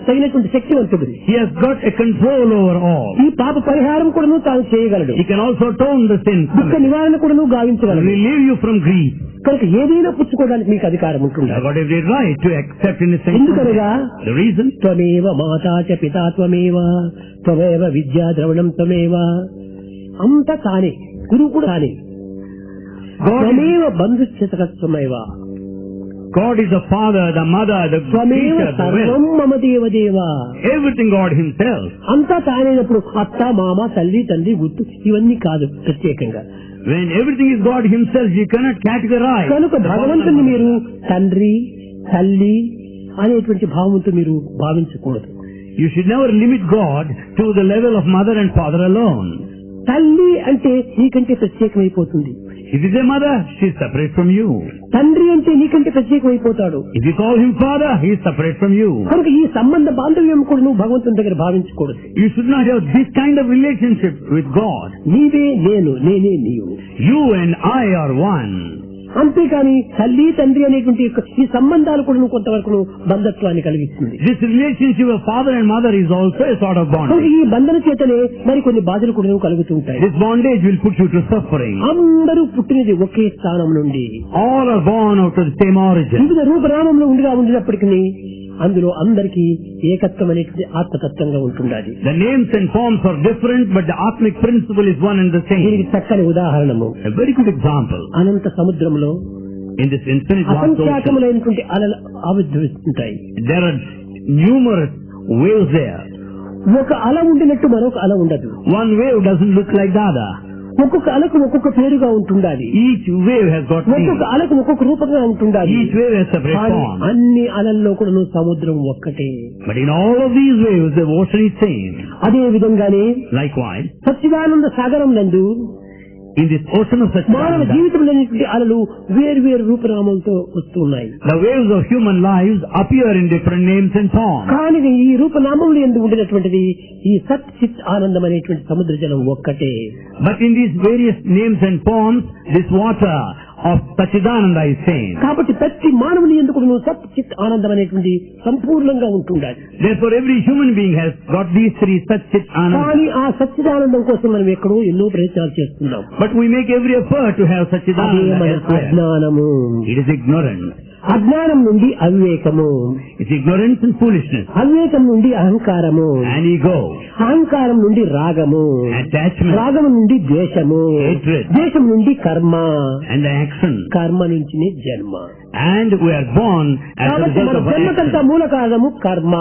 తగినటువంటి శక్తివంతుడు. He has got a control over all. ఈ పాప పరిహారం కూడా తాను చేయగలడు. He can also atone the sin. దుఃఖ నివారణ కూడా గావించగలడు. Relieve you from grief. కనుక ఏదైనా పుచ్చుకోవడానికి మీకు అధికారం You ఉంటుంది. have got every right to accept anything. ఎందుకనగా The reason? త్వమేవ మాతా చ పితా త్వమేవ త్వమేవ విద్యా ద్రవణం త్వమేవ. అంతా తానే, గురువు కూడా తానే. త్వమేవ బంధుశ్చతకత్వమేవ. God is the father, the mother, the త్వమేవ teacher, the సర్వం will. మమ దేవదేవ. Everything God himself. అంతా తానేనప్పుడు అత్త, మామ, తల్లి, తండ్రి, గుర్తు ఇవన్నీ కాదు ప్రత్యేకంగా. When everything is God himself, you cannot categorize. కనుక భగవంతుని మీరు తండ్రి, తల్లి అనేటువంటి భావంతో మీరు భావించకూడదు. You should never limit God to the level of mother and father alone. తల్లి అంటే నీకంటే ప్రత్యేకమైపోతుంది. If it is a mother, she is separate from you. తండ్రి అంటే నీకంటే ప్రత్యేకమైపోతాడు. If you call him father, he is separate from you. కనుక ఈ సంబంధ బాంధవ్యం కూడా నువ్వు భగవంతుని దగ్గర భావించకూడదు. You should not have this kind of relationship with God. నీవే నేను, నేనే నీవు. You and I are one. అంతేకాని తల్లి, తండ్రి అనేటువంటి ఈ సంబంధాలు కూడా నువ్వు కొంతవరకు బంధత్వాన్ని కలిగిస్తుంది. This relationship of father and mother is also a sort of కనుక bondage. ఈ బంధన చేతనే మరి కొన్ని బాధలు కూడా నువ్వు కలుగుతుంటాయి. This bondage will put you to suffering. అందరూ పుట్టినది ఒకే స్థానం నుండి, All are born out of the same origin. వివిధ రూపనామంలో ఉండినప్పటికీ అందులో అందరికీ ఏకత్వం అనేటువంటి ఆత్మతత్వంగా ఉంటుండాలి. The names and forms are different, but the Atmic principle is one and the దీనికి same. చక్కని ఉదాహరణము A very good example. అనంత సముద్రంలో In this infinite vast ocean, అసంఖ్యాకములైనటువంటి అలలు ఆవిర్భవిస్తుంటాయి. there are numerous waves there. ఒక అల ఉండినట్టు మరొక అల ఉండదు. One wave doesn't look like the other. ఒక్కొక్క అలకు ఒక్కొక్క పేరుగా ఉంటుండాలి. Each wave has got ఒక్కొక్క names. అలకు ఒక్కొక్క రూపంగా ఉంటుండాలి. Each wave has separate కానీ form. అన్ని అలల్లో కూడా సముద్రం ఒక్కటే. But in all of these waves, the ocean is same. అదే విధంగానే Likewise, సచ్చిదానంద సాగరం నందు in this ocean of మానవ Satchidananda, జీవితంలోని అలలు వేరు వేరు రూపనామంతో వస్తున్నాయి. the waves of human lives appear in different names and forms. కానీ ఈ రూపనామములు ఎందు ఉండినటువంటిది ఈ సత్ చిత్ ఆనందం అనేటువంటి సముద్ర జలం ఒక్కటే. But in these various names and forms, this water of Satchidananda is same. కాబట్టి ప్రతి మానవుని ఎందుకు సత్ చిత్ ఆనందం అనేటువంటి సంపూర్ణంగా ఉంటుండాలి. Therefore, every human being has got these three Satchit Ananda. కానీ ఆ సచ్చిదానందం కోసం మనం ఎక్కడో ఎన్నో ప్రయత్నాలు చేస్తున్నాం. But we make every effort to have అదే Satchidananda మన elsewhere. అజ్ఞానము. It is ignorance. అజ్ఞానం నుండి అవివేకము, It's ignorance and foolishness. అవివేకం నుండి అహంకారము, And ego. అహంకారం నుండి రాగము, Attachment. రాగము నుండి ద్వేషము, Hatred. ద్వేషం నుండి కర్మ, And the action. కర్మ నుంచి జన్మ. And we are born as a కాబట్టి result మన of our జన్మకంతా action. మూల కారణము కర్మ.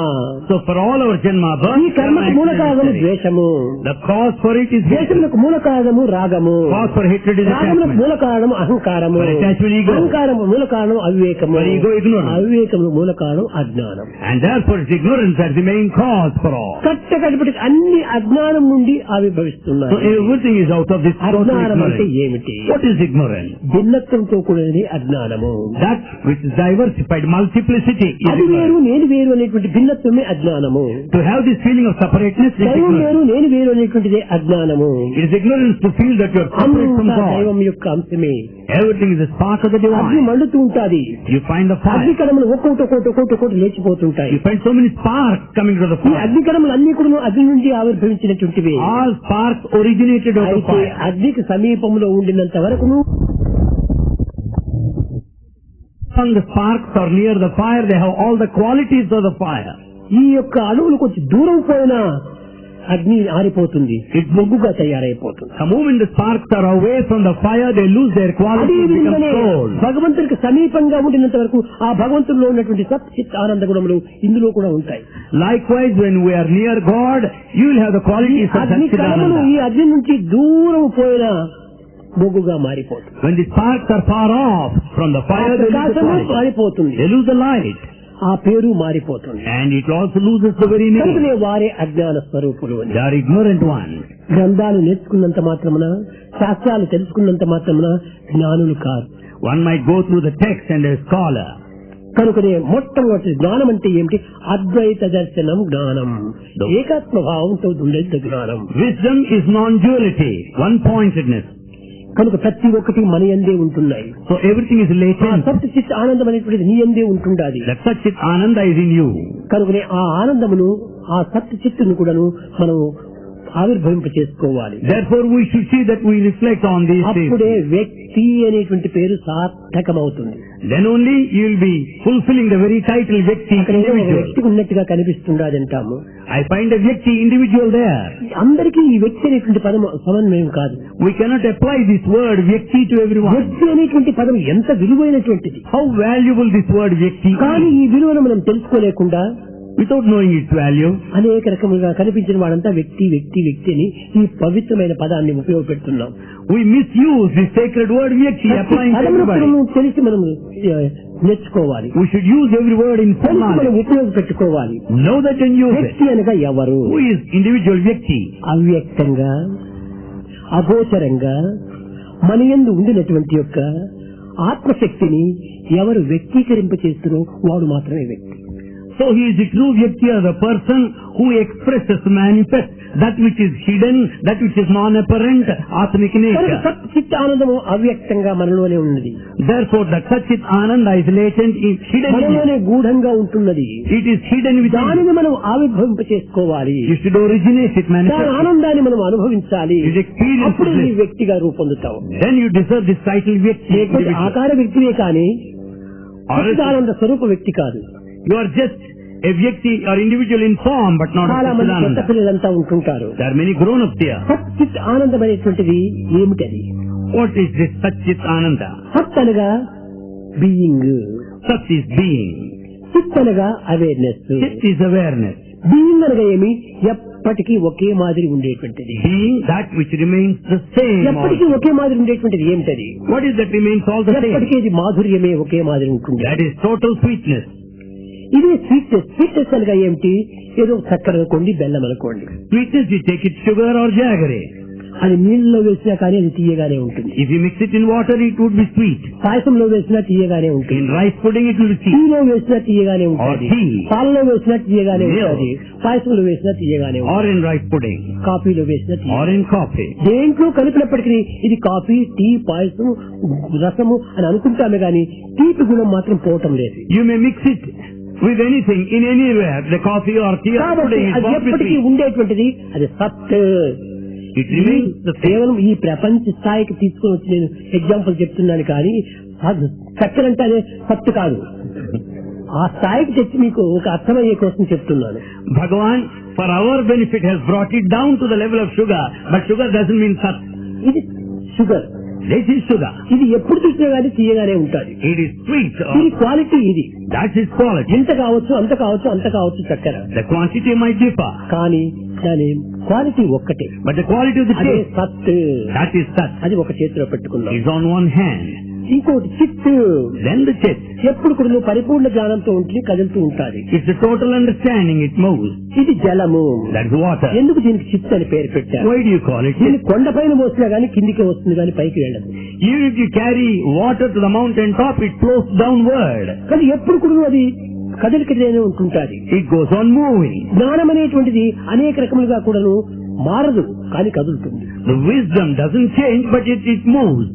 So for all our janma, ఈ birth, karma, కర్మకు మూల action, కారణము necessary. ద్వేషము, The cause for it is hatred. ద్వేషములకు మూల కారణము రాగము, Cause for hatred is రాగములకు attachment. మూల కారణము అహంకారము, For attachment, ego. అహంకారము మూల కారణం అవివేకము, For ego, ignorance. అవివేకము మూల కారణం అజ్ఞానం. And therefore it's ignorance that's the main cause for all. కట్టకడపటి అన్ని అజ్ఞానం నుండి So ఆవిర్భవిస్తున్నాయి. everything is out of this total అజ్ఞానం అంటే ignorance. ఏమిటి? What is ignorance? భిన్నత్వంతో కూడినది అజ్ఞానము. That which is diversified, multiplicity is అది వేరు ignorance. నేను వేరు అనేటువంటి భిన్నత్వమే అజ్ఞానము. To have this feeling of separateness is దైవం ignorance. వేరు నేను వేరు అనేటువంటిదే అజ్ఞానము. It is ignorance to feel that you are separate from అంతా God. దైవం యొక్క అంశమే. Everything is a spark of the అగ్ని divine. మండుతూ ఉంటాది. You find the fire. అగ్నికణములు ఒక్కొక్కటి లేచిపోతుంటాయి. You find so many sparks coming to the ఈ fire. అగ్నికణములు అన్ని కూడా అగ్ని నుండి ఆవిర్భవించినటువంటివి. All sparks originated out of అయితే fire. అగ్నికి సమీపంలో ఉండినంత వరకును When the sparks are near the fire, they have all the qualities of the fire. ఈ యొక్క అణువులు కొంచెం దూరం పోయినా అగ్ని ఆరిపోతుంది, బొగ్గుగా తయారైపోతుంది. The moment the sparks are away from the fire, they lose their అదే qualities, become విధంగానే cold. భగవంతుడికి సమీపంగా ఉండినంత వరకు ఆ భగవంతుడిలో ఉన్నటువంటి సత్ చిత్ ఆనంద గుణములు ఇందులో కూడా ఉంటాయి. Likewise, when we are near God, you will have the ఈ qualities of అగ్ని కణములు Satchidananda. ఈ అగ్ని నుంచి దూరం పోయినా బొగ్గుగా మారిపోతుంది. When the sparks are far off from the ఆ fire, they lose the Prakasam quality. మారిపోతుంది, They lose the light. ఆ పేరు మారిపోతుంది. And it also loses the very name. కనుకనే వారే అజ్ఞాన స్వరూపులు అని. They are ignorant ones. గ్రంథాలు నేర్చుకున్నంత మాత్రమున, శాస్త్రాలు తెలుసుకున్నంత మాత్రమున జ్ఞానులు కాదు. One might go through the text and a scholar. కనుకనే మొట్టమొదటి జ్ఞానం అంటే ఏమిటి? అద్వైత దర్శనం జ్ఞానం, ఏకాత్మ భావంతో ఉండేది జ్ఞానం. Wisdom is non-duality, one-pointedness. కనుక ప్రతి ఒక్కటి మన యందే ఉంటున్నాయి. So everything is ఆ latent. సత్ చిత్ ఆనందం అనేటువంటిది నీ యందే ఉంటుండాలి. That Satchit Ananda is in you. కనుకనే ఆ ఆనందమును, ఆ సత్ చిత్తును కూడాను మనం ఆవిర్భవింప చేసుకోవాలి. Therefore we should see that we reflect on these things. అప్పుడే వ్యక్తి అనేటువంటి పేరు సార్థకమవుతుంది. Then only you will be fulfilling the very title Vyakti, అక్కడ ఏదో ఒక individual. వ్యక్తి ఉన్నట్టుగా కనిపిస్తుండదు అంటాము. I find a Vyakti, individual there. అందరికీ ఈ వ్యక్తి అనేటువంటి పదం సమన్వయం కాదు. We cannot apply this word Vyakti to everyone. వ్యక్తి అనేటువంటి పదం ఎంత విలువైనటువంటిది. How valuable this word Vyakti కానీ is. ఈ విలువను మనం తెలుసుకోలేకుండా Without knowing its value, అనేక రకములుగా కనిపించిన వాడంతా వ్యక్తి వ్యక్తి వ్యక్తి అని ఈ పవిత్రమైన పదాన్ని ఉపయోగపెడుతున్నాం. we misuse this sacred word Vyakti, applying to పదమును everybody. మనం తెలిసి మనం నేర్చుకోవాలి, We should use every word in full తెలిసి మనం knowledge. ఉపయోగపెట్టుకోవాలి. Know that and use it. వ్యక్తి అనగా ఎవరు? Who is individual Vyakti? అవ్యక్తంగా, అగోచరంగా మన యందు ఉండినటువంటి యొక్క ఆత్మశక్తిని ఎవరు వ్యక్తీకరింప చేస్తారో వాడు మాత్రమే వ్యక్తి. So he is the true Vyakti, or the person who expresses, manifests that which is hidden, that which is non-apparent, Atmic కనుక nature. సత్ చిత్ ఆనందము అవ్యక్తంగా మనలోనే ఉన్నది, Therefore the Satchit Ananda is latent, is hidden in మనలోనే గూఢంగా ఉంటున్నది. it. It is hidden within. దానిని మనం ఆవిర్భవింప చేసుకోవాలి, You should originate it, దాని manifest it. ఆనందాన్ని మనం అనుభవించాలి. You should experience అప్పుడు నీ it. వ్యక్తిగా రూపొందుతావు. Then you deserve this title Vyakti. లేకపోతే individual. ఆకార వ్యక్తివే కానీ Or else సచ్చిదానంద స్వరూప వ్యక్తి కాదు. you are just a Vyakti or individual in form, but not a చాలా మంది కొత్త Satchidananda. పిల్లలంతా ఉంటుంటారు. There are many grown-ups here. సత్ చిత్ ఆనందం అనేటువంటిది ఏమిటది? What is this Satchit Ananda? సత్ అనగా బీయింగ్, Sat is being. చిత్ అనగా awareness, Chit is awareness. Being అనగా ఏమి? ఎప్పటికీ ఒకే మాదిరి ఉండేటువంటిది. Being that which remains the same. ఎప్పటికీ ఒకే మాదిరి ఉండేటువంటిది ఏమిటది? What is that remains all the same? ఎప్పటికీ ఇది మాధుర్యమే, ఒకే మాదిరి ఉంటుంది. That is total sweetness. ఇది స్వీట్నెస్. స్వీట్నెస్ అనగా ఏమిటి? ఏదో చక్కెర అనుకోండి, బెల్లం అనుకోండి, Sweetness, you take it sugar or jaggery. అది నీళ్ళలో వేసినా కానీ అది తీయగానే ఉంటుంది. If you mix it in water, it would be sweet. పాయసంలో వేసినా తీయగానే ఉంటుంది, In rice pudding, it will be sweet. టీలో వేసినా తీయగానే ఉంటుంది, Or tea. పాలలో వేసినా తీయగానే Milk. ఉంటుంది, పాయసంలో వేసినా తీయగానే ఉంటుంది, Or in rice pudding. కాఫీలో వేసినా తీయ. Or in coffee. దేంట్లో కలిపినప్పటికీ ఇది కాఫీ, టీ, పాయసం, రసము అని అనుకుంటామే గాని తీపి గుణం మాత్రం పోవటం లేదు. You may mix it with anything, in anywhere, the coffee or tea or కాబట్టి pudding is అది both ఎప్పటికీ sweet. ఉండేటువంటిది అది సత్. It remains the same. కేవలం ఈ ప్రపంచ స్థాయికి తీసుకుని వచ్చి నేను ఎగ్జాంపుల్ చెప్తున్నాను కానీ చక్కెర అంటే అదే సత్తు కాదు. ఆ స్థాయికి తెచ్చి మీకు ఒక అర్థమయ్యే కోసం చెప్తున్నాను. Bhagavan, for our benefit, has brought it down to the level of sugar, but sugar doesn't mean sat. ఇది షుగర్. This is sugar. ఇది ఎప్పుడు చూసినా కానీ తీయగానే ఉంటుంది. It is sweet. ఇది క్వాలిటీ. ఇది That is quality. ఇంత కావచ్చు, అంత కావచ్చు, అంత కావచ్చు చక్కెర. The quantity might differ, కానీ దాని క్వాలిటీ ఒక్కటే. but the quality of the అదే taste, సత్. that is sat, అది ఒక చేతిలో పెట్టుకున్నాం. is on one hand. ఇంకోటి చిత్తు. Then the chit. ఎప్పుడు కూడా నువ్వు పరిపూర్ణ జ్ఞానంతో ఉంటే కదులుతూ ఉంటాది. It's the total understanding, it moves. ఇది జలము. That is water. ఎందుకు దీనికి చిత్తు అని పేరు పెట్టారు? Why do you call it దీన్ని chit? కొండపైన మోసినా గానీ కిందికి వస్తుంది కానీ పైకి వెళ్ళదు. Even if you carry water to the mountain top, it flows downward. కానీ ఎప్పుడు కూడా అది కదలికనే ఉంటుంటాది. It goes on moving. జ్ఞానం అనేటువంటిది అనేక రకములుగా కూడాను మారదు కానీ కదులుతుంది. The wisdom doesn't change, but it moves.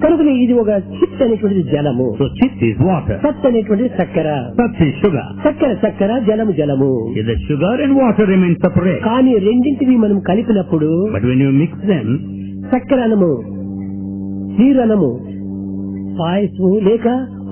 కనుక ఇది ఒక చిత్ అనేటువంటిది జలము. So chit is water. సత్ అనేటువంటిది చక్కెర. Sat is sugar. చక్కెర చక్కెర, జలము జలము. If the sugar and water remain separate, కానీ రెండింటిని మనం కలిపినప్పుడు but when you mix them, చక్కెర అనము, నీరనము, పాయసము లేక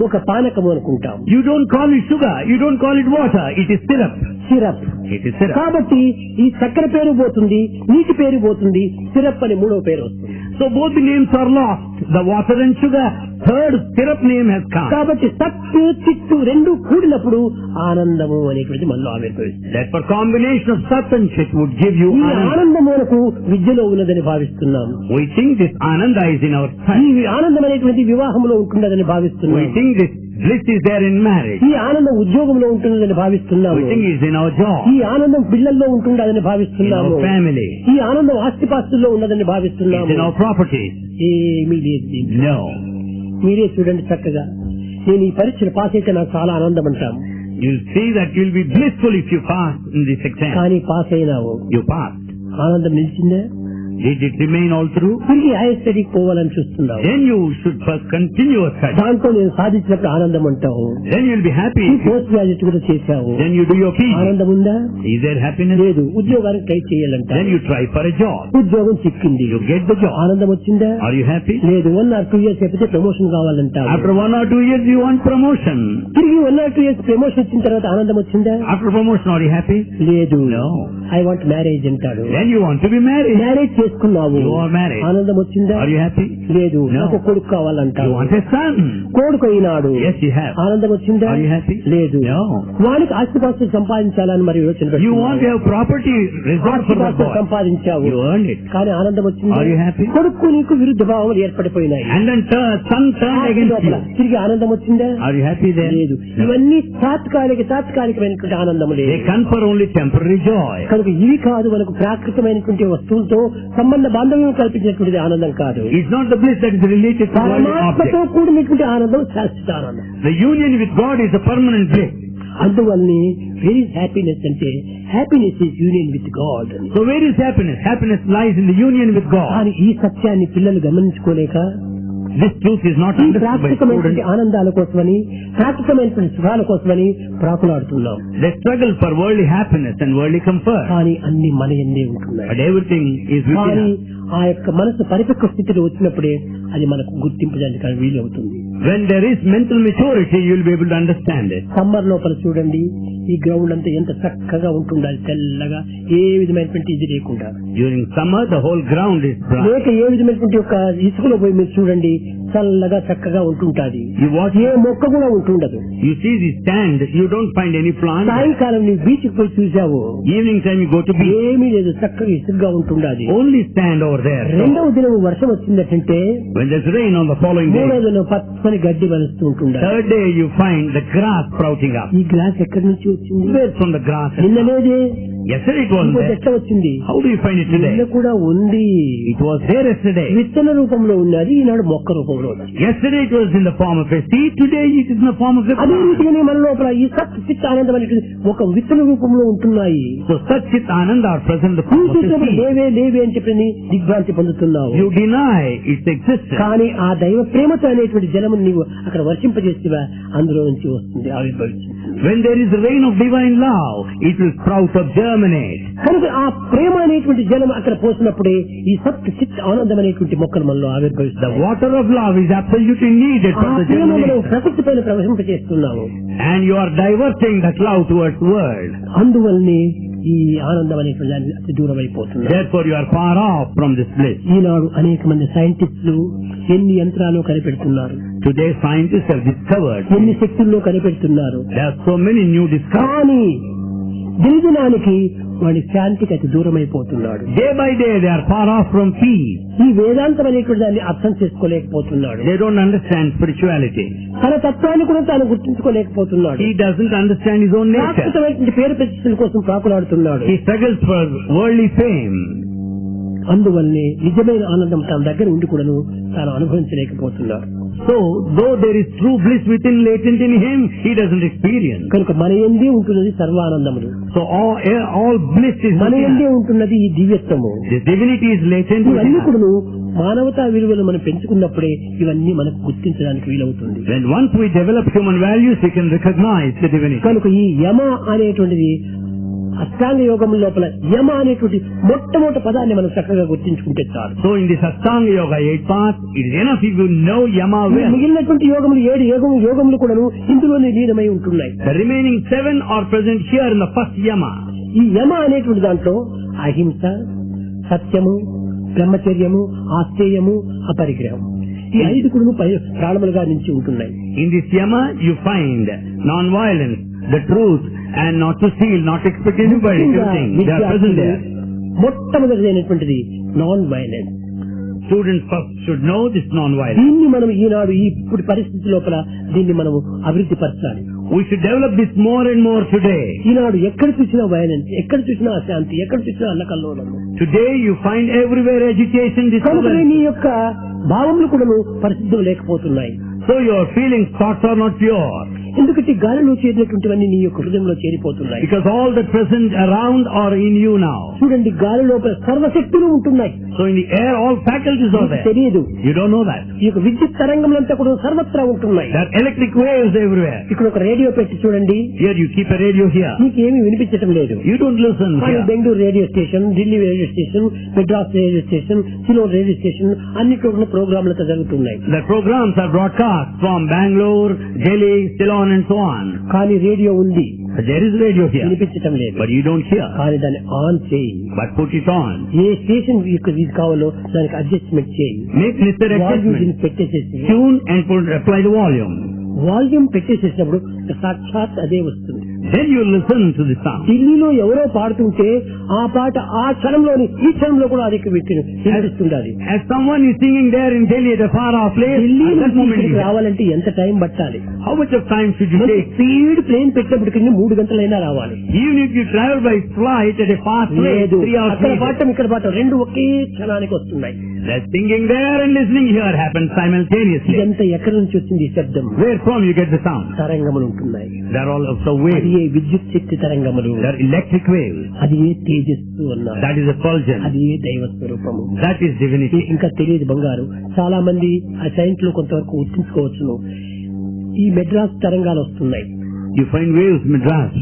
ఒక పానకము అనుకుంటాం. you don't call it sugar, you don't call it water, it is syrup. Syrup. It is syrup. కాబట్టి ఈ చక్కెర పేరు పోతుంది, నీటి పేరు పోతుంది, సిరప్ అని మూడవ పేరు వస్తుంది. So both the names are lost. The water and sugar, third syrup name has come. కాబట్టి సత్తు చిత్తు రెండు కూడినప్పుడు ఆనందము అనేటువంటి మనలో ఆవిర్భవిస్తుంది. Therefore combination of sat and chit would give you ఈ ananda. ఆనందం మనకు విద్యలో ఉన్నదని భావిస్తున్నాం. We think this ananda is in our ఈ sight. ఆనందం అనేటువంటి వివాహంలో ఉంటున్నదని We భావిస్తున్నాం. think this bliss is there in marriage. ఈ ఆనందం ఉద్యోగంలో ఉంటున్నదని భావిస్తున్నాము. We think it's in our job, ఈ ఆనందం పిల్లల్లో ఉంటుండదని in భావిస్తున్నాము. our family, ఈ ఆనందం ఆస్తిపాస్తుల్లో ఉన్నదని it's భావిస్తున్నాము. in our properties. ఏమీ లేదు దీంట్లో. No. మీరే చూడండి చక్కగా, నేను ఈ పరీక్షలు పాస్ అయితే నాకు చాలా ఆనందం అంటాము. You'll see that you'll be blissful if you pass in this exam. కానీ పాస్ అయినావు, You passed. ఆనందం నిలిచిందే. Did it remain all through? తిరిగి హైయర్ స్టడీకి పోవాలని చూస్తున్నావు. Then you should first continue your study. దాంతో నేను సాధించినప్పుడు ఆనందం అంటావు. Then you'll be happy. ఈ పోస్ట్ గ్రాడ్యుయేట్ కూడా చేశావు, Then you do your PG. ఆనందం ఉందా? Is there happiness? లేదు. ఉద్యోగానికి ట్రై చేయాలంట, Then you try for a job. ఉద్యోగం చిక్కింది, You get the job. ఆనందం వచ్చిందా? Are you happy? లేదు. 1 or 2 years చెప్పితే ప్రమోషన్ కావాలంటావు. After 1 or 2 years you want promotion. తిరిగి 1 or 2 years ప్రమోషన్ వచ్చిన తర్వాత ఆనందం వచ్చిందా? After promotion are you happy? లేదు. No. ఐ వాంట్ మ్యారేజ్ అంటాడు. Then you want to be married. Marriage చేసుకున్నావు, You are married. ఆనందం వచ్చిందా? Are you happy? లేదు. No. నాకు కొడుకు You కావాలంటాడు. want a son. కొడుకు అయినాడు, Yes, you have. ఆనందం వచ్చిందా? Are you happy? లేదు. No. వానికి ఆస్తిపాస్తులు సంపాదించాలని మరి యోచన You పెట్టుకున్నావు. want to have property reserved for that ఆస్తిపాస్తులు boy. సంపాదించావు, You earned it. కానీ ఆనందం వచ్చిందా? Are you happy? కొడుకు నీకు విరుద్ధ భావం ఏర్పడిపోయినాయి. And then son turned ఆస్తి against లోపల you. తిరిగి ఆనందం వచ్చిందా? Are you happy then? లేదు. No. ఇవన్నీ తాత్కాలికమైనటువంటి ఆనందం లేదు. They confer only temporary joy. కనుక ఇవి కాదు, మనకు ప్రాకృతమైనటువంటి వస్తువులతో సంబంధ బాంధవ్యం కల్పించినటువంటిది ఆనందం కాదు. It's not the bliss that is related to worldly పరమాత్మతో objects. కూడినటువంటి ఆనందం శాశ్వత ఆనందం. The union with God is a permanent bliss. అందువల్లనే వెర్ ఇస్ హ్యాపీనెస్ అంటే happiness is union with God. So where is happiness? Happiness lies in the union with God. కానీ ఈ సత్యాన్ని పిల్లలు గమనించుకోలేక This truth is not ఈ understood by ప్రాకృతమైనటువంటి students. ఆనందాల కోసమని, ప్రాకృతమైనటువంటి సుఖాల కోసమని ప్రాకులాడుతున్నాం. They struggle for worldly happiness and worldly comfort. కానీ అన్ని మన ఎందే ఉంటున్నాయి. But everything is within కానీ us. ఆ యొక్క మనసు పరిపక్వ స్థితిలో వచ్చినప్పుడే అది మనకు గుర్తింపడానికి వీలవుతుంది. When there is mental maturity, you will be able to understand it. Summer లోపల చూడండి, ఈ గ్రౌండ్ అంతా ఎంత చక్కగా ఉంటుండాలి, తెల్లగా, ఏ విధమైనటువంటి ఇది లేకుండా. During summer, the whole ground is bright. లేక ఏ విధమైనటువంటి ఒక ఇసుకలో పోయి మీరు చూడండి, చల్లగా చక్కగా ఉంటుంటాది. You watch, ఏ మొక్క కూడా ఉంటుండదు. you see the stand, you don't find any plant. సాయంకాలం నీ బీచ్ కి పోయి చూసావు, Evening time you go to beach, ఏమీ లేదు, చక్కగా ఇసుకగా ఉంటుండాది. only stand over there. రెండవ దినం వర్షం వచ్చిందంటే When there's rain on the following day, మూడవ దినం పచ్చని గడ్డి వలుస్తూ ఉంటుండాలి. third day you find the grass sprouting up. ఈ గ్లాస్ ఎక్కడి నుంచి వచ్చింది? Where from the grass? నిన్న లేదే, Yesterday it was ఇంకోటి there. ఎట్లా వచ్చింది? How do you find it నిన్న today? కూడా ఉంది. It was there yesterday. విత్తన రూపంలో ఉన్నది, ఈనాడు మొక్క రూపంలో ఉంది. Yesterday it was in the form of a seed, today it is in the form of a అదే plant. రీతిగానే మన లోపల ఈ సత్ చిత్త ఆనందం అనేది ఒక విత్తన రూపంలో ఉంటున్నాయి. So such Chit Ananda are present in the form of a చూసేటప్పుడు seed. లేవే లేవే అని చెప్పి దిగ్భ్రాంతి పొందుతున్నావు. You deny its existence. కానీ ఆ దైవ ప్రేమతో అనేటువంటి జలము నీవు అక్కడ వర్షింపజేస్తేవా అందులో నుంచి వస్తుంది, ఆవిర్భవిస్తుంది. When there is a rain of divine love, it will sprout up germinate. కనుక ఆ ప్రేమ అనేటువంటి జలం అక్కడ పోసినప్పుడే ఈ సత్ చిత్ ఆనందం అనేటువంటి మొక్కలు మనలో The ఆవిర్భవిస్తాయి. water of love is absolutely needed ఆ for the ప్రేమ మనం germination. ప్రకృతి పైన ప్రవహింపచేస్తున్నాము. And you are diverting that love towards world. అందువల్లనే ఈ ఆనందం అనేటువంటి దానికి అతి దూరం అయిపోతుంది. Therefore you are far off from this bliss. ఈనాడు అనేక మంది సైంటిస్టులు ఎన్ని యంత్రాలు కనిపెడుతున్నారు, Today scientists have discovered ఎన్ని శక్తుల్లో కనిపెడుతున్నారు. there are so many new discoveries. కానీ దినదినానికి వాడి శాంతికి అతి దూరం అయిపోతున్నాడు. Day by day they are far off from peace. ఈ వేదాంతం అనేటువంటి దాన్ని అర్థం చేసుకోలేకపోతున్నాడు. They don't understand spirituality. తన తత్వాన్ని కూడా తాను గుర్తించుకోలేకపోతున్నాడు. He doesn't understand his own nature. శాశ్వతమైనటువంటి పేరు ప్రతిష్టల కోసం ప్రాకులాడుతున్నాడు. He struggles for worldly fame. అందువల్లనే నిజమైన ఆనందం తన దగ్గర ఉండి కూడాను తాను అనుభవించలేకపోతున్నాడు. So, though there is true bliss within latent in him, he doesn't experience. కనుక మన యందే ఉంటున్నది సర్వానందములు. So, all bliss is మన within యందే us. ఉంటున్నది ఈ దివ్యత్వము. The divinity is latent ఇవన్నీ within us. కూడాను మానవతా విలువలు మనం పెంచుకున్నప్పుడే ఇవన్నీ మనకు గుర్తించడానికి వీలవుతుంది. When once we develop human values, we can recognize the divinity. కనుక ఈ యమ అనేటువంటిది అష్టాంగ యోగం లోపల యమ అనేటువంటి మొట్టమొదటి పదాన్ని మనం చక్కగా గుర్తించుకుంటే చాలు. So, in this Ashtanga Yoga 8 path, it is enough if you know Yama well. మిగిలినటువంటి యోగములు 7 యోగములు కూడాను ఇందులోనే లీనమై ఉంటున్నాయి. The remaining 7 are present here in the first Yama. ఈ యమ అనేటువంటి దాంట్లో అహింస, సత్యము, బ్రహ్మచర్యము, ఆశ్చర్యము, అపరిగ్రహం ఈ 5 కూడా ప్రాణములుగా నుంచి ఉంటున్నాయి. In this Yama, you find non-violence, the truth, and not to steal, not expect anybody to think. They are present there. మొట్టమొదటిదైనటువంటిది non violence. Students first should know this non-violence. దీన్ని మనం ఈనాడు ఇప్పుడు పరిస్థితి లోపల దీన్ని మనం అభివృద్ధి పరచాలి. We should develop this more and more today. ఈనాడు ఎక్కడ చూసినా వైలెన్స్, ఎక్కడ చూసినా అశాంతి, ఎక్కడ చూసినా అల్లకల్లోలము. Today you find everywhere agitation, కనుక disturbance. నీ యొక్క భావములు కూడా పరిశుద్ధం లేకపోతున్నాయి. So your feelings, thoughts are not pure. ఎందుకంటే గాలిలో చేరినటువంటివన్నీ నీ యొక్క హృదయంలో చేరిపోతున్నాయి. Because all that present around are in you now. చూడండి, గాలి లోపల సర్వశక్తులు ఉంటున్నాయి. So in the air all faculties are there. తెలియదు. You don't know that. ఈ యొక్క విద్యుత్ తరంగములంతా కూడా సర్వత్రా ఉంటున్నాయి. There are electric waves everywhere. ఇక్కడ ఒక రేడియో పెట్టి చూడండి, Here you keep a radio here. నీకేమీ వినిపించటం లేదు. You don't listen కానీ here. Bengaluru radio station, Delhi radio station, Madras radio station, Ceylon radio station అన్నిట్లో కూడా ప్రోగ్రాంలతో జరుగుతున్నాయి. The programs are broadcast from Bangalore, Delhi, Ceylon and so on. కానీ radio ఉంది, But there is radio here. వినిపించటం లేదు. But you don't hear. కానీ దాన్ని on చేయి. But put it on. ఏ స్టేషన్ ఇది కావాలో దానికి అడ్జస్ట్మెంట్ చేయి. Make necessary volume adjustments. పెట్టేసేసి Tune and apply the volume. Volume పెట్టేసేసినప్పుడు సాక్షాత్ అదే వస్తుంది. Then you listen to the sound. ఢిల్లీలో ఎవరో పాడుతుంటే ఆ పాట ఆ క్షణంలోని ఈ క్షణంలో కూడా అది వినిపిస్తుండాలి. As someone is singing there in Delhi at a far off place, Delhi at that నుంచి moment ఇక్కడికి you hear. రావాలంటే ఎంత టైం పట్టాలి? How much of time should you take? Speed plane పెట్టినప్పటికీ 3 గంటలైనా రావాలి. Even if you travel by flight at a fast rate, లేదు, 3 hours అక్కడ later. పాఠం ఇక్కడ పాఠం రెండు ఒకే క్షణానికి వస్తున్నాయి. The singing there and listening here happens simultaneously. ఇదంతా ఎక్కడి నుంచి వచ్చింది ఈ శబ్దం? Where from you get the sound? తరంగములు ఉంటున్నాయి. They are all also అది waves. ఏ విద్యుత్ శక్తి తరంగములు, They are electric waves. అది ఏ తేజస్సు అన్నారు, That is effulgence. అది ఏ దైవ స్వరూపము. That is divinity. ఇంకా తెలియదు బంగారు. చాలా మంది ఆ సైన్స్ లో కొంతవరకు గుర్తించుకోవచ్చును. ఈ మెడ్రాస్ తరంగాలు వస్తున్నాయి, You find waves Madras,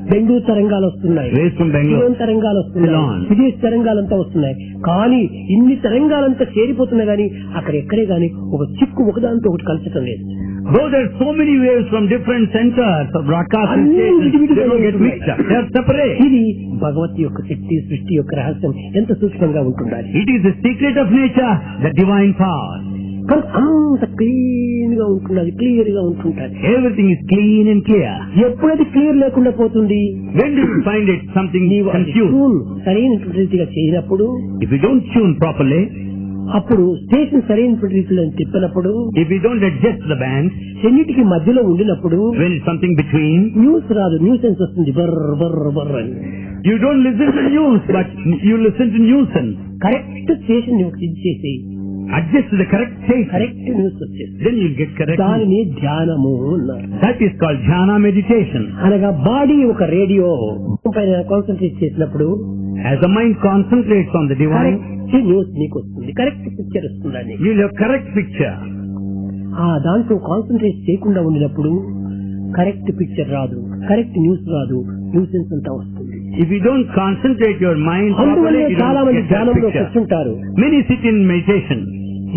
Bengaluru తరంగాలు వస్తున్నాయి, waves from Bangalore. సిలోన్ తరంగాలు వస్తున్నాయి, సిలోన్. విదేశీ తరంగాలంతా వస్తున్నాయి. కానీ ఇన్ని తరంగాలంతా చేరిపోతున్నాయి కానీ అక్కడ ఎక్కడే గాని ఒక చిక్కు ఒకదానితో ఒకటి కలచటం లేదు. Though there are so many waves from different centers of broadcasting అన్నీ stations, విడివిడిగా they don't get ఉంటున్నాయి. mixed up. They are separate. ఇది భగవత్ యొక్క శక్తి, సృష్టి యొక్క రహస్యం ఎంత సూక్ష్మంగా ఉంటుండాలి. It is the secret of nature, the divine power. కానీ అంత క్లీన్ గా ఉంటున్నది, క్లియర్ గా ఉంటుంటది. Everything is clean and clear. ఎప్పుడైతే క్లియర్ లేకుండా పోతుంది, When do you find it something నీవు అది confused? ట్యూన్ సరైనటువంటి రీతిగా చేయనప్పుడు, If you don't tune properly, అప్పుడు స్టేషన్ సరైనటువంటి రీతిలో తిప్పినప్పుడు, if you don't adjust the band, రెండింటికి మధ్యలో ఉండినప్పుడు when it's something between, news రాదు, న్యూసెన్స్ వస్తుంది, బర్ర బర్ర బర్ర అని. you don't listen to news, but you listen to nuisance. Correct station నువ్వు ఇది చేసి Adjust to the correct station. Correct news వచ్చేసి Then you'll get correct news. దానిని ధ్యానము అన్నారు. That is called jhana meditation. అనగా బాడీ ఒక రేడియో పైన కాన్సన్ట్రేట్ చేసినప్పుడు As the mind concentrates on the divine, correct news నీకు వస్తుంది, కరెక్ట్ పిక్చర్ వస్తుందని. you'll have correct picture. ఆ దాంట్లో కాన్సన్ట్రేట్ చేయకుండా ఉండినప్పుడు కరెక్ట్ పిక్చర్ రాదు, కరెక్ట్ న్యూస్ రాదు, న్యూసెన్స్ అంతా వస్తుంది. If you don't concentrate your mind అందువల్ల properly, you చాలా don't మంది get that ధ్యానంలో picture. కూర్చుంటారు. Many sit in meditation.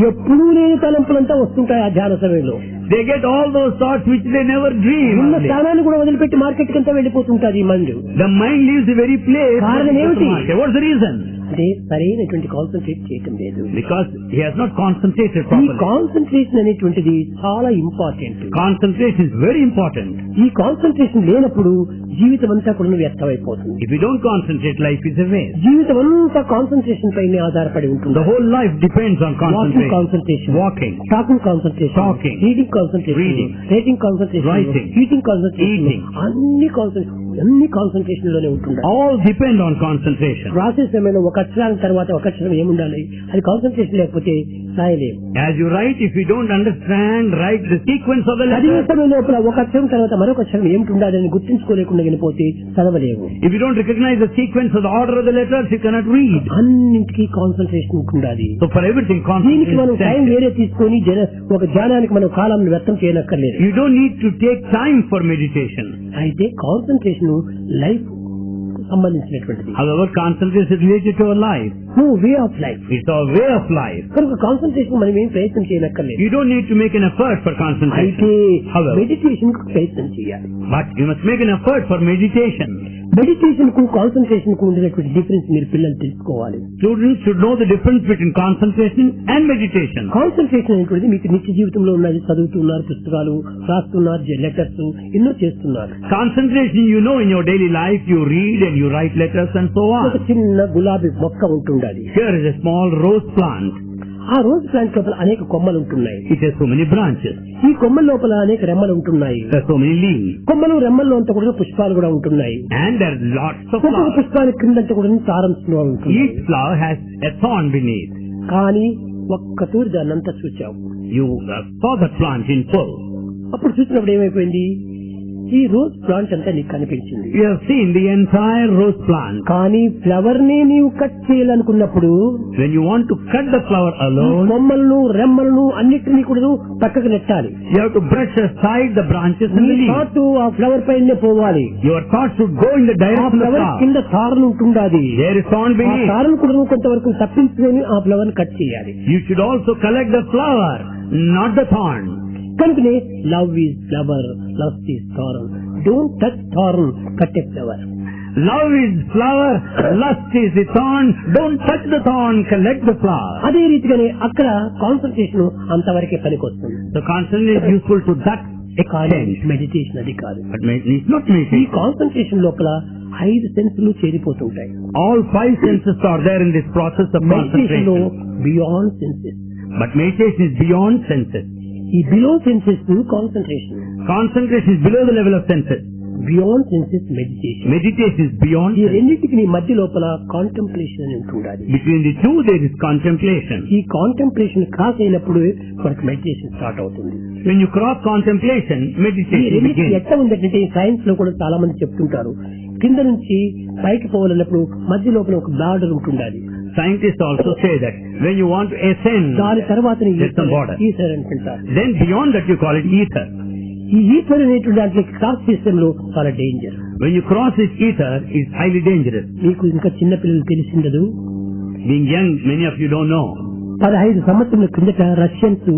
ఎప్పుడూ లేని తలంపులంతా వస్తుంటాయి ఆ ధ్యాన సమయంలో. They get all those thoughts which they never dream. ఉన్న స్థానాన్ని కూడా వదిలిపెట్టి మార్కెట్ కంతా వెళ్ళిపోతుంటారు ఈ mind. The mind leaves the very place. కారణం ఏమిటి? What's the reason? అంటే సరైనటువంటి కాన్సన్ట్రేట్ చేయటం లేదు. Because he has not concentrated ఈ properly. కాన్సన్ట్రేషన్ అనేటువంటిది చాలా important. Concentration is very important. ఈ కాన్సన్ట్రేషన్ లేనప్పుడు జీవితం అంతా కూడా వ్యర్థమైపోతుంది. If you don't concentrate, life is a waste. జీవితం అంతా కాన్సన్ట్రేషన్ పైనే ఆధారపడి ఉంటుంది. The whole life depends on walking concentration. Concentration, Walking, talking concentration, Talking, reading concentration, reading, writing concentration, writing, eating concentration, eating. అన్ని కాన్సన్ట్రేషన్ లోనే ఉంటుంది. all depend on concentration. రాసే సమయంలో ఒక అక్షరాల తర్వాత ఒక అక్షరం ఏముండాలి, అది కాన్సన్ట్రేషన్ లేకపోతే రాయలేము. As you write, if you don't understand, write the sequence of the చదివే letter. సమయం లోపల ఒక అక్షరం తర్వాత మరొక అక్షరం ఏమిటి ఉండాలని గుర్తించుకోలేకుండా వెళ్ళిపోతే చదవలేము. If you don't recognize the sequence of the order of the letters, you cannot read. అన్నింటికీ కాన్సన్ట్రేషన్ ఉండాలి. So for everything, దీనికి మనం టైం concentration. వేరే తీసుకొని ఒక ధ్యానానికి మనం కాలం వ్యర్థం చేయనక్కర్లేదు. You don't need to take time for meditation. అయితే కాన్సన్ట్రేషన్ లైఫ్ సంబంధించినటువంటిది. However, concentration is related to our life. Way of life. It's our way of life. కనుక కాన్సన్ట్రేషన్ మనం ఏం ప్రయత్నం చేయనక్కర్లేదు. You don't need to make an effort for concentration. అయితే However, meditation కు ప్రయత్నం చేయాలి. but you must make an effort for meditation. Meditation కు concentration కు ఉండేటువంటి డిఫరెన్స్ మీరు పిల్లలు తెలుసుకోవాలి. Students should know the difference between concentration and meditation. Concentration అనేటువంటిది మీకు నిత్య జీవితంలో ఉన్నది, చదువుతున్నారు, పుస్తకాలు రాస్తున్నారు, లెటర్స్ ఎన్నో చేస్తున్నారు. Concentration, you know, in your daily life, you read and you write letters and so ఒక on. చిన్న గులాబీ మొక్క ఉంటుండాలి. Here is a small rose plant. ఆ రోజ్ ప్లాంట్ లోపల అనేక కొమ్మలు ఉంటున్నాయి. It has so many branches. ఈ కొమ్మల లోపల అనేక రెమ్మలు ఉంటున్నాయి. There are so many leaves. కొమ్మలు రెమ్మల్లో అంతా కూడా పుష్పాలు కూడా ఉంటున్నాయి. And there are lots of ఒక్కొక్క flowers. పుష్పానికి క్రిందంతా కూడా సారంలో ఉంటుంది. Each flower has a thorn beneath. కానీ ఒక్క తూరి దాన్ని అంతా చూచావు. You saw the plant in full. అప్పుడు చూసినప్పుడు ఏమైపోయింది, ఈ రోజ్ ప్లాంట్ అంతా నీకు కనిపించింది. You have seen the entire rose plant. కానీ ఫ్లవర్ నే నీవు కట్ చేయాలనుకున్నప్పుడు When you want to cut the flower alone, కొమ్మలను రెమ్మలను అన్నిటినీ కూడా పక్కకు నెట్టాలి. you have to brush aside the branches and నీ the leaves. థాట్ ఆ ఫ్లవర్ పైనే పోవాలి. Your thoughts should go in the ఆ direction of the flower flower. కింద తారను ఉంటుండాది. There is thorn ఆ beneath. తారను కూడా నువ్వు కొంతవరకు తప్పించుకొని ఆ ఫ్లవర్ కట్ చేయాలి. You should also collect the flower, not the thorn. కనుకనే love is flower, love is thorn. Don't touch thorn, cut a flower. Love is flower, lust is the thorn. Don't touch the thorn, collect the flower. అదే రీతిగానే అక్కడ concentration అంతవరకే పనికొస్తుంది. The concentration is useful to that extent. Meditation అది కాదు. But it's not ఈ meditation. Concentration లోపల 5 సెన్సులు చేరిపోతుంటాయి. All 5 senses are there in this process of meditation లో concentration. Beyond senses. But meditation is beyond senses. ఈ below senses concentration, Concentration is below the level of senses. Beyond senses meditation. Meditation is beyond ఈ senses. రెండింటికి నీ మధ్య లోపల contemplation అని ఉంటుండాలి. Between the two there is contemplation. ఈ contemplation cross అయినప్పుడు మనకు మెడిటేషన్ స్టార్ట్ అవుతుంది. When you cross contemplation, ఈ meditation రెండింటికి begins. ఎట్లా ఉందంటే సైన్స్ లో కూడా చాలా మంది చెప్తుంటారు, కింద నుంచి పైకి పోవాలన్నప్పుడు మధ్య లోపల ఒక బ్లాడర్ ఉంటుండాలి. Scientists also say that when you want to ascend, దాని తర్వాత there's some border. ఈథర్ అంటుంటారు. Then beyond that you call it ether. ఈ ఈథర్ అనేటువంటి దాంట్లో క్రాస్ సిస్టమ్ లో చాలా danger. When you cross this ether, it's highly dangerous. మీకు ఇంకా చిన్న పిల్లలు తెలిసిండదు. Being young, many of you don't know. 15 సంవత్సరాల కిందట రష్యన్స్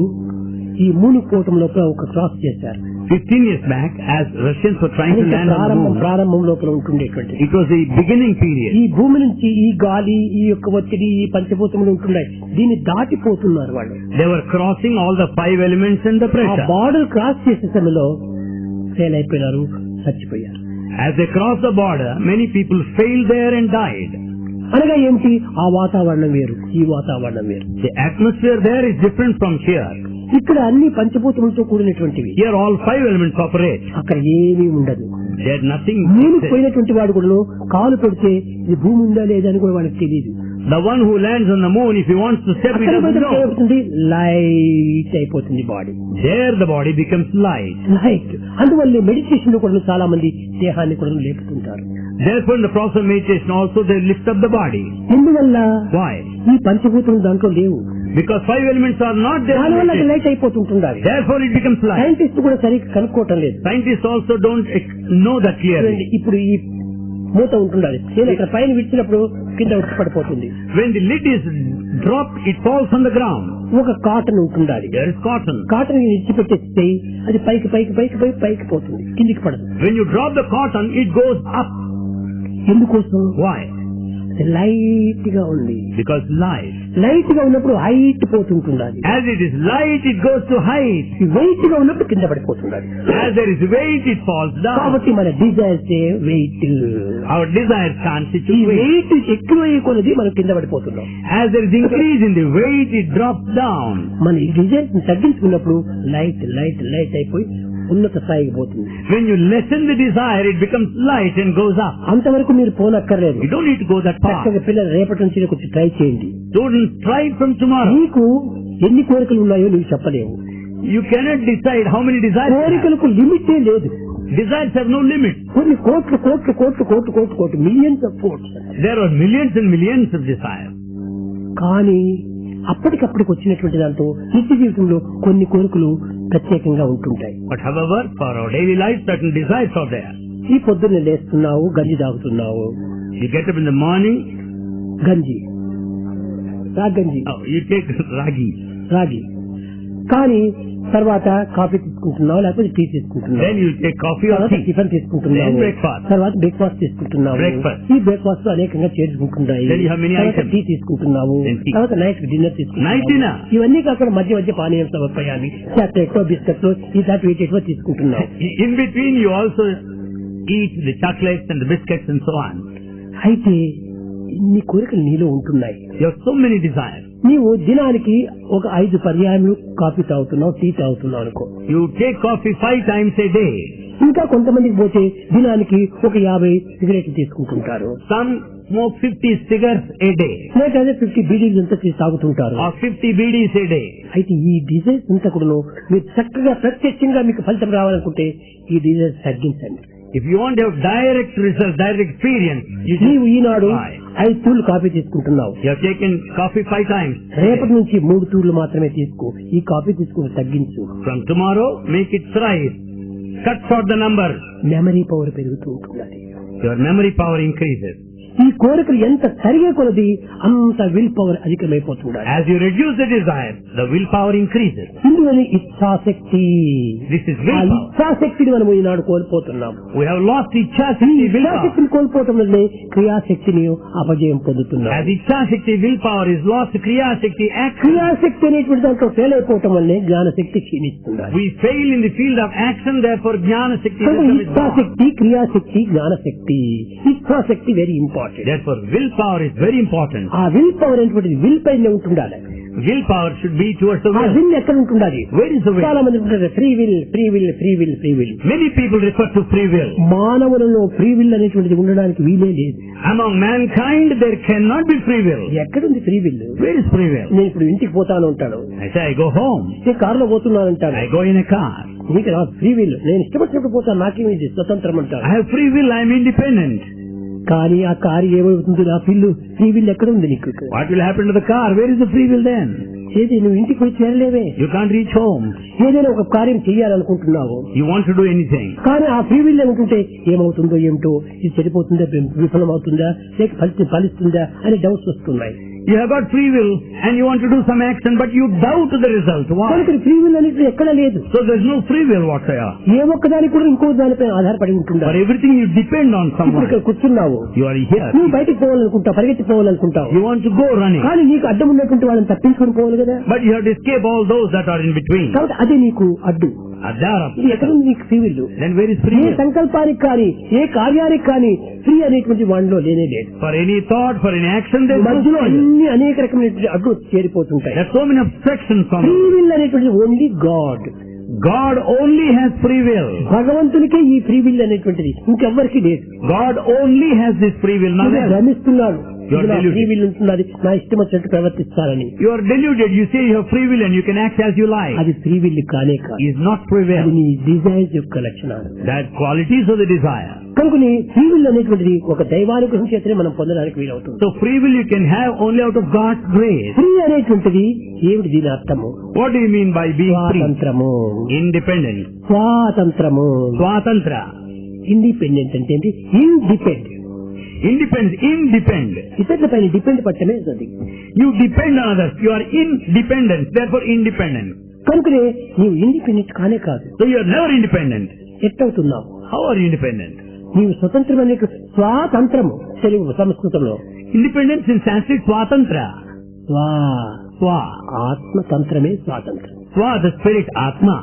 ఈ మూన్ పోవటం లోపల ఒక క్రాస్ చేశారు. 15 years back, as Russians were trying to land on the moon, ప్రారంభం లోపల ఉంటుండేటువంటి it was the beginning period. ఈ భూమి నుంచి ఈ గాలి, ఈ యొక్క ఒత్తిడి, ఈ పంచభూతములు ఉంటున్నాయి, దీన్ని దాటిపోతున్నారు వాళ్ళు. They were crossing all the 5 elements and the ఆ pressure. బార్డర్ క్రాస్ చేసే సమయంలో ఫెయిల్ అయిపోయినారు, చచ్చిపోయారు. As they crossed the border, many people failed there and died. అనగా ఏమిటి, ఆ వాతావరణం వేరు, ఈ వాతావరణం వేరు. The atmosphere there is different from here. ఇక్కడ అన్ని పంచభూతములతో కూడినటువంటివి, Here all 5 elements operate. అక్కడ ఏమీ ఉండదు. There's nothing. మూడు పోయినటువంటి వాడు కూడా కాలు పెడితే ఇది భూమి ఉందా లేదా అని కూడా వాళ్ళకి తెలియదు. The one who lands on the moon, if he wants to step, he అక్కడ doesn't know. ఏమవుతుంది, లైట్ అయిపోతుంది body, There the body becomes light. Light. అందువల్ల మెడిటేషన్ లో కూడా చాలా మంది దేహాన్ని కూడా లేపుతుంటారు. Therefore in the process of meditation also they lift up the body. ఎందువల్ల, Why? ఈ పంచభూతములు దాంట్లో లేవు, Because 5 elements are not there. దానివల్ల అది లైట్ అయిపోతుంటుండాలి. Therefore it becomes light. Scientist కూడా సరిగ్గా కనుక్కోవటం లేదు. Scientists also don't know that clearly. ఇప్పుడు ఈ మూత ఉంటుండాలి. నేను ఇక్కడ పైన విడిచినప్పుడు కింద వచ్చి పడిపోతుంది. When the lid is dropped, it falls on the ground. ఒక కాటన్ ఉంటుండాలి. There is cotton. కాటన్ విడిచిపెట్టేస్తే అది పైకి పైకి పైకి పైకి పైకి పోతుంది, కిందికి పడదు. When you drop the cotton, it goes up. ఎందుకోసం? Why? లైట్ గా ఉంది. Because light. లైట్ గా ఉన్నప్పుడు హైట్ పోతుంటుండాలి. As it is light, it goes to height. Weight గా ఉన్నప్పుడు కింద పడిపోతుండాలి. As there is weight, it falls down. కాబట్టి మన desires weight. Our desires can't sit ఈ to weight. వెయిట్ ఎక్కువయ్యే కొలది మనం కింద పడిపోతున్నాం. As there is increase in the weight, it drops down. మన ఈ డిజైర్స్ తగ్గించుకున్నప్పుడు లైట్ లైట్ లైట్ అయిపోయి ఉన్నత స్థాయికి పోతుంది. When you lessen the desire, it becomes light and goes up. అంతవరకు మీరు పోనక్కర్లేదు. You don't need to go that far. చక్కగా పిల్లలు రేపటి నుంచి కొంచెం ట్రై చేయండి. Don't try from tomorrow. నీకు ఎన్ని కోరికలు ఉన్నాయో నీకు చెప్పలేవు. You cannot decide how many desires you have. కోరికలకు లిమిటే లేదు. Desires have no limit. కొన్ని కోట్లు కోట్లు కోట్లు కోట్లు కోట్లు కోట్లు millions of quotes. There are millions and millions of desires. కానీ అప్పటికప్పటికి వచ్చినటువంటి దాంతో నిత్య జీవితంలో కొన్ని కోరికలు ప్రత్యేకంగా ఉంటుంటాయి. But however, for our daily life, certain desires are there. ఈ పొద్దున్నే లేస్తున్నావు, గంజి తాగుతున్నావు. You get up in the morning. గంజి రాగంజి You take ragi. రాగి. కానీ తర్వాత కాఫీ తీసుకుంటున్నావు, లేకపోతే టీ తీసుకుంటున్నావు. Then you take coffee or తర్వాత tea. టిఫిన్ తీసుకుంటున్నావు. Then breakfast. తర్వాత బ్రేక్ఫాస్ట్ తీసుకుంటున్నావు. Breakfast. ఈ బ్రేక్ఫాస్ట్ లో అనేకంగా చేర్చుకుంటున్నాయి. Then you have many తర్వాత items. టీ తీసుకుంటున్నావు. Then tea. తర్వాత నైట్ డిన్నర్ తీసుకుంటున్నావు. Night dinner. ఇవన్నీ కాకుండా మధ్య మధ్య పానీయం సమర్పయాన్ని చాక్లెట్లు బిస్కెట్లు ఇలాంటి వీటిలో తీసుకుంటున్నావు. In between, you also eat the chocolates and the biscuits and so on. అయితే ఇన్ని కోరికలు నీలో ఉంటున్నాయి. You have so many desires. నీవు దినానికి ఒక 5 పర్యాయములు కాఫీ తాగుతున్నావు, టీ తాగుతున్నావు అనుకో. You take coffee 5 times a day. ఇంకా కొంతమందికి పోతే దినానికి ఒక 50 సిగరెట్లు తీసుకుంటుంటారు. Some smoke 50 cigars a day. లేకపోతే 50 బీడీలు అంతా తాగుతుంటారు. Or 50 BDs a day. అయితే ఈ డిజైర్స్ అంతా కూడా మీరు చక్కగా ప్రత్యక్షంగా మీకు ఫలితం రావాలనుకుంటే ఈ డిజైర్స్ తగ్గించండి. If you want to have direct result, direct experience, you నీవు ఈనాడు try. 5 తూర్లు కాఫీ తీసుకుంటున్నావు. You have taken coffee 5 times. రేపటి నుంచి 3 తూర్లు మాత్రమే తీసుకో. ఈ కాఫీ తీసుకుని తగ్గించు. From tomorrow, make it thrice. Cut short the number. Memory power పెరుగుతూ ఉంటున్నది. Your memory power increases. ఈ కోరికలు ఎంత తరిగే కొలది అంత విల్ పవర్ అధికమైపోతుంది. As you reduce the desire, the willpower increases. ఇందువల్ల ఇచ్ఛాశక్తి. This is willpower. ఇచ్ఛాశక్తిని మనం ఈనాడు కోల్పోతున్నాం. We have lost ichhashakti willpower. ఇచ్ఛాశక్తిని కోల్పోవటం వల్లనే క్రియాశక్తిని అపజయం పొందుతున్నాం. As ichhashakti willpower is lost, kriyashakti action. క్రియాశక్తి అనేటువంటి దాంట్లో ఫెయిల్ అయిపోవటం వల్లనే జ్ఞానశక్తి క్షీణిస్తుంది. We fail in the field of action, therefore jnana shakti is gone. ఇచ్ఛాశక్తి, క్రియాశక్తి, జ్ఞానశక్తి. ఇచ్ఛాశక్తి very important. Therefore willpower is very important. ఆ విల్ పవర్ అనేటువంటిది విల్ పైన ఉంటుండాలి. Willpower should be towards the ఆ will. విల్ ఎక్కడ ఉంటుండాలి? Where is the will? చాలా మంది ఉంటారు free will free will free will free will. Many people refer to free will. మానవులలో ఫ్రీ విల్ అనేటువంటిది ఉండడానికి వీలే లేదు. Among mankind there cannot be free will. ఎక్కడుంది free will? Where is free will? నేను ఇప్పుడు ఇంటికి పోతాను ఉంటాను. I say I go home. నేను కారులో పోతున్నాను అంటాను. I go in a car. నీకు ఫ్రీ విల్, నేను ఇష్టపడినప్పుడు పోతాను, నాకేమిది స్వతంత్రం అంటాను. I have free will, I am independent. కానీ ఆ కారు ఏమవుతుంది? నా ఫ్రీ విల్ ఎక్కడ ఉంది నీకు? What will happen to the car? Where is the free will then? ఏది నువ్వు ఇంటికి పోయి చేరలేవే. You can't reach home. ఏదైనా ఒక కార్యం చెయ్యాలనుకుంటున్నావు, You want to do anything. కానీ ఆ ఫ్రీ విల్ అనుకుంటే ఏమవుతుందో ఏమిటో, ఇది సరిపోతుందా, విఫలం అవుతుందా, లేక ఫలిస్తుందా అని డౌట్స్ వస్తున్నాయి. You have got free will and you want to do some action, but you doubt the result. Why? Free will అనేది ఎక్కడ లేదు. So there's no free will whatsoever. ఏ ఒక్కదానికి కూడా ఇంకో దానిపై ఆధారపడి For ఉంటుందా. everything you depend on ఇప్పుడు someone. ఇక్కడ కూర్చున్నావు, You are here. నువ్వు బయటికి పోవాలనుకుంటావు, పరిగెత్తిపోవాలనుకుంటావు, You want to go running. కానీ నీకు అడ్డం ఉన్నటువంటి వాళ్ళని తప్పించుకొని పోవాలి కదా. But you have to escape all those that are in between. కాబట్టి అదే నీకు అడ్డు. Adhara. ఇది ఎక్కడ ఉంది నీకు free will? Then where is free A will? సంకల్పానికి కానీ ఏ కార్యానికి కానీ ఫ్రీ అనేటువంటి వాడిలో లేనే లేదు. For any thought, for any action, there's no మధ్యలో free will. అన్ని అనేక రకమైనటువంటి అడ్డు చేరిపోతుంటాయి. There's so many obstructions from free it. Will అనేటువంటి only God. God only has free will. భగవంతునికే ఈ ఫ్రీ విల్ అనేటువంటిది, ఇంకెవ్వరికి లేదు. God only has this free will. Now నువ్వు భ్రమిస్తున్నాడు, You are deluded. Free will ఉంటున్నది, నా ఇష్టం వచ్చినట్టు ప్రవర్తిస్తారని. you are deluded. You say you have free will and you can act as you like. అది ఫ్రీ విల్ కానే కాదు. Is not free అది will. నీ డిజైర్స్ యొక్క లక్షణాలు. That qualities of the desire. కనుకని ఫ్రీ విల్ అనేటువంటిది ఒక దైవానుగ్రహం చేతనే మనం పొందడానికి వీలవుతుంది. So free will you can have only out of God's grace. Free అనేటువంటిది ఏమిటి దీని అర్థము? What do you mean by being free? స్వాతంత్రము. Independent. స్వాతంత్రము. Swatantra. Independent అంటే ఏంటి? ఇండిపెండెంట్. Independent. ఇతరుల పైన డిపెండ్ పట్టమే అది. You depend on others. You are independent. Therefore independent. కనుకనే నీవు ఇండిపెండెంట్ కానే కాదు. So you are never independent. ఎట్టవుతున్నావు? How are you independent? నీవు స్వతంత్రం అనే స్వాతంత్రము తెలుగు సంస్కృతంలో. Independence in Sanskrit swatantra. Swa. ఆత్మతంత్రమే స్వాతంత్రం. Swa, the spirit, Atma.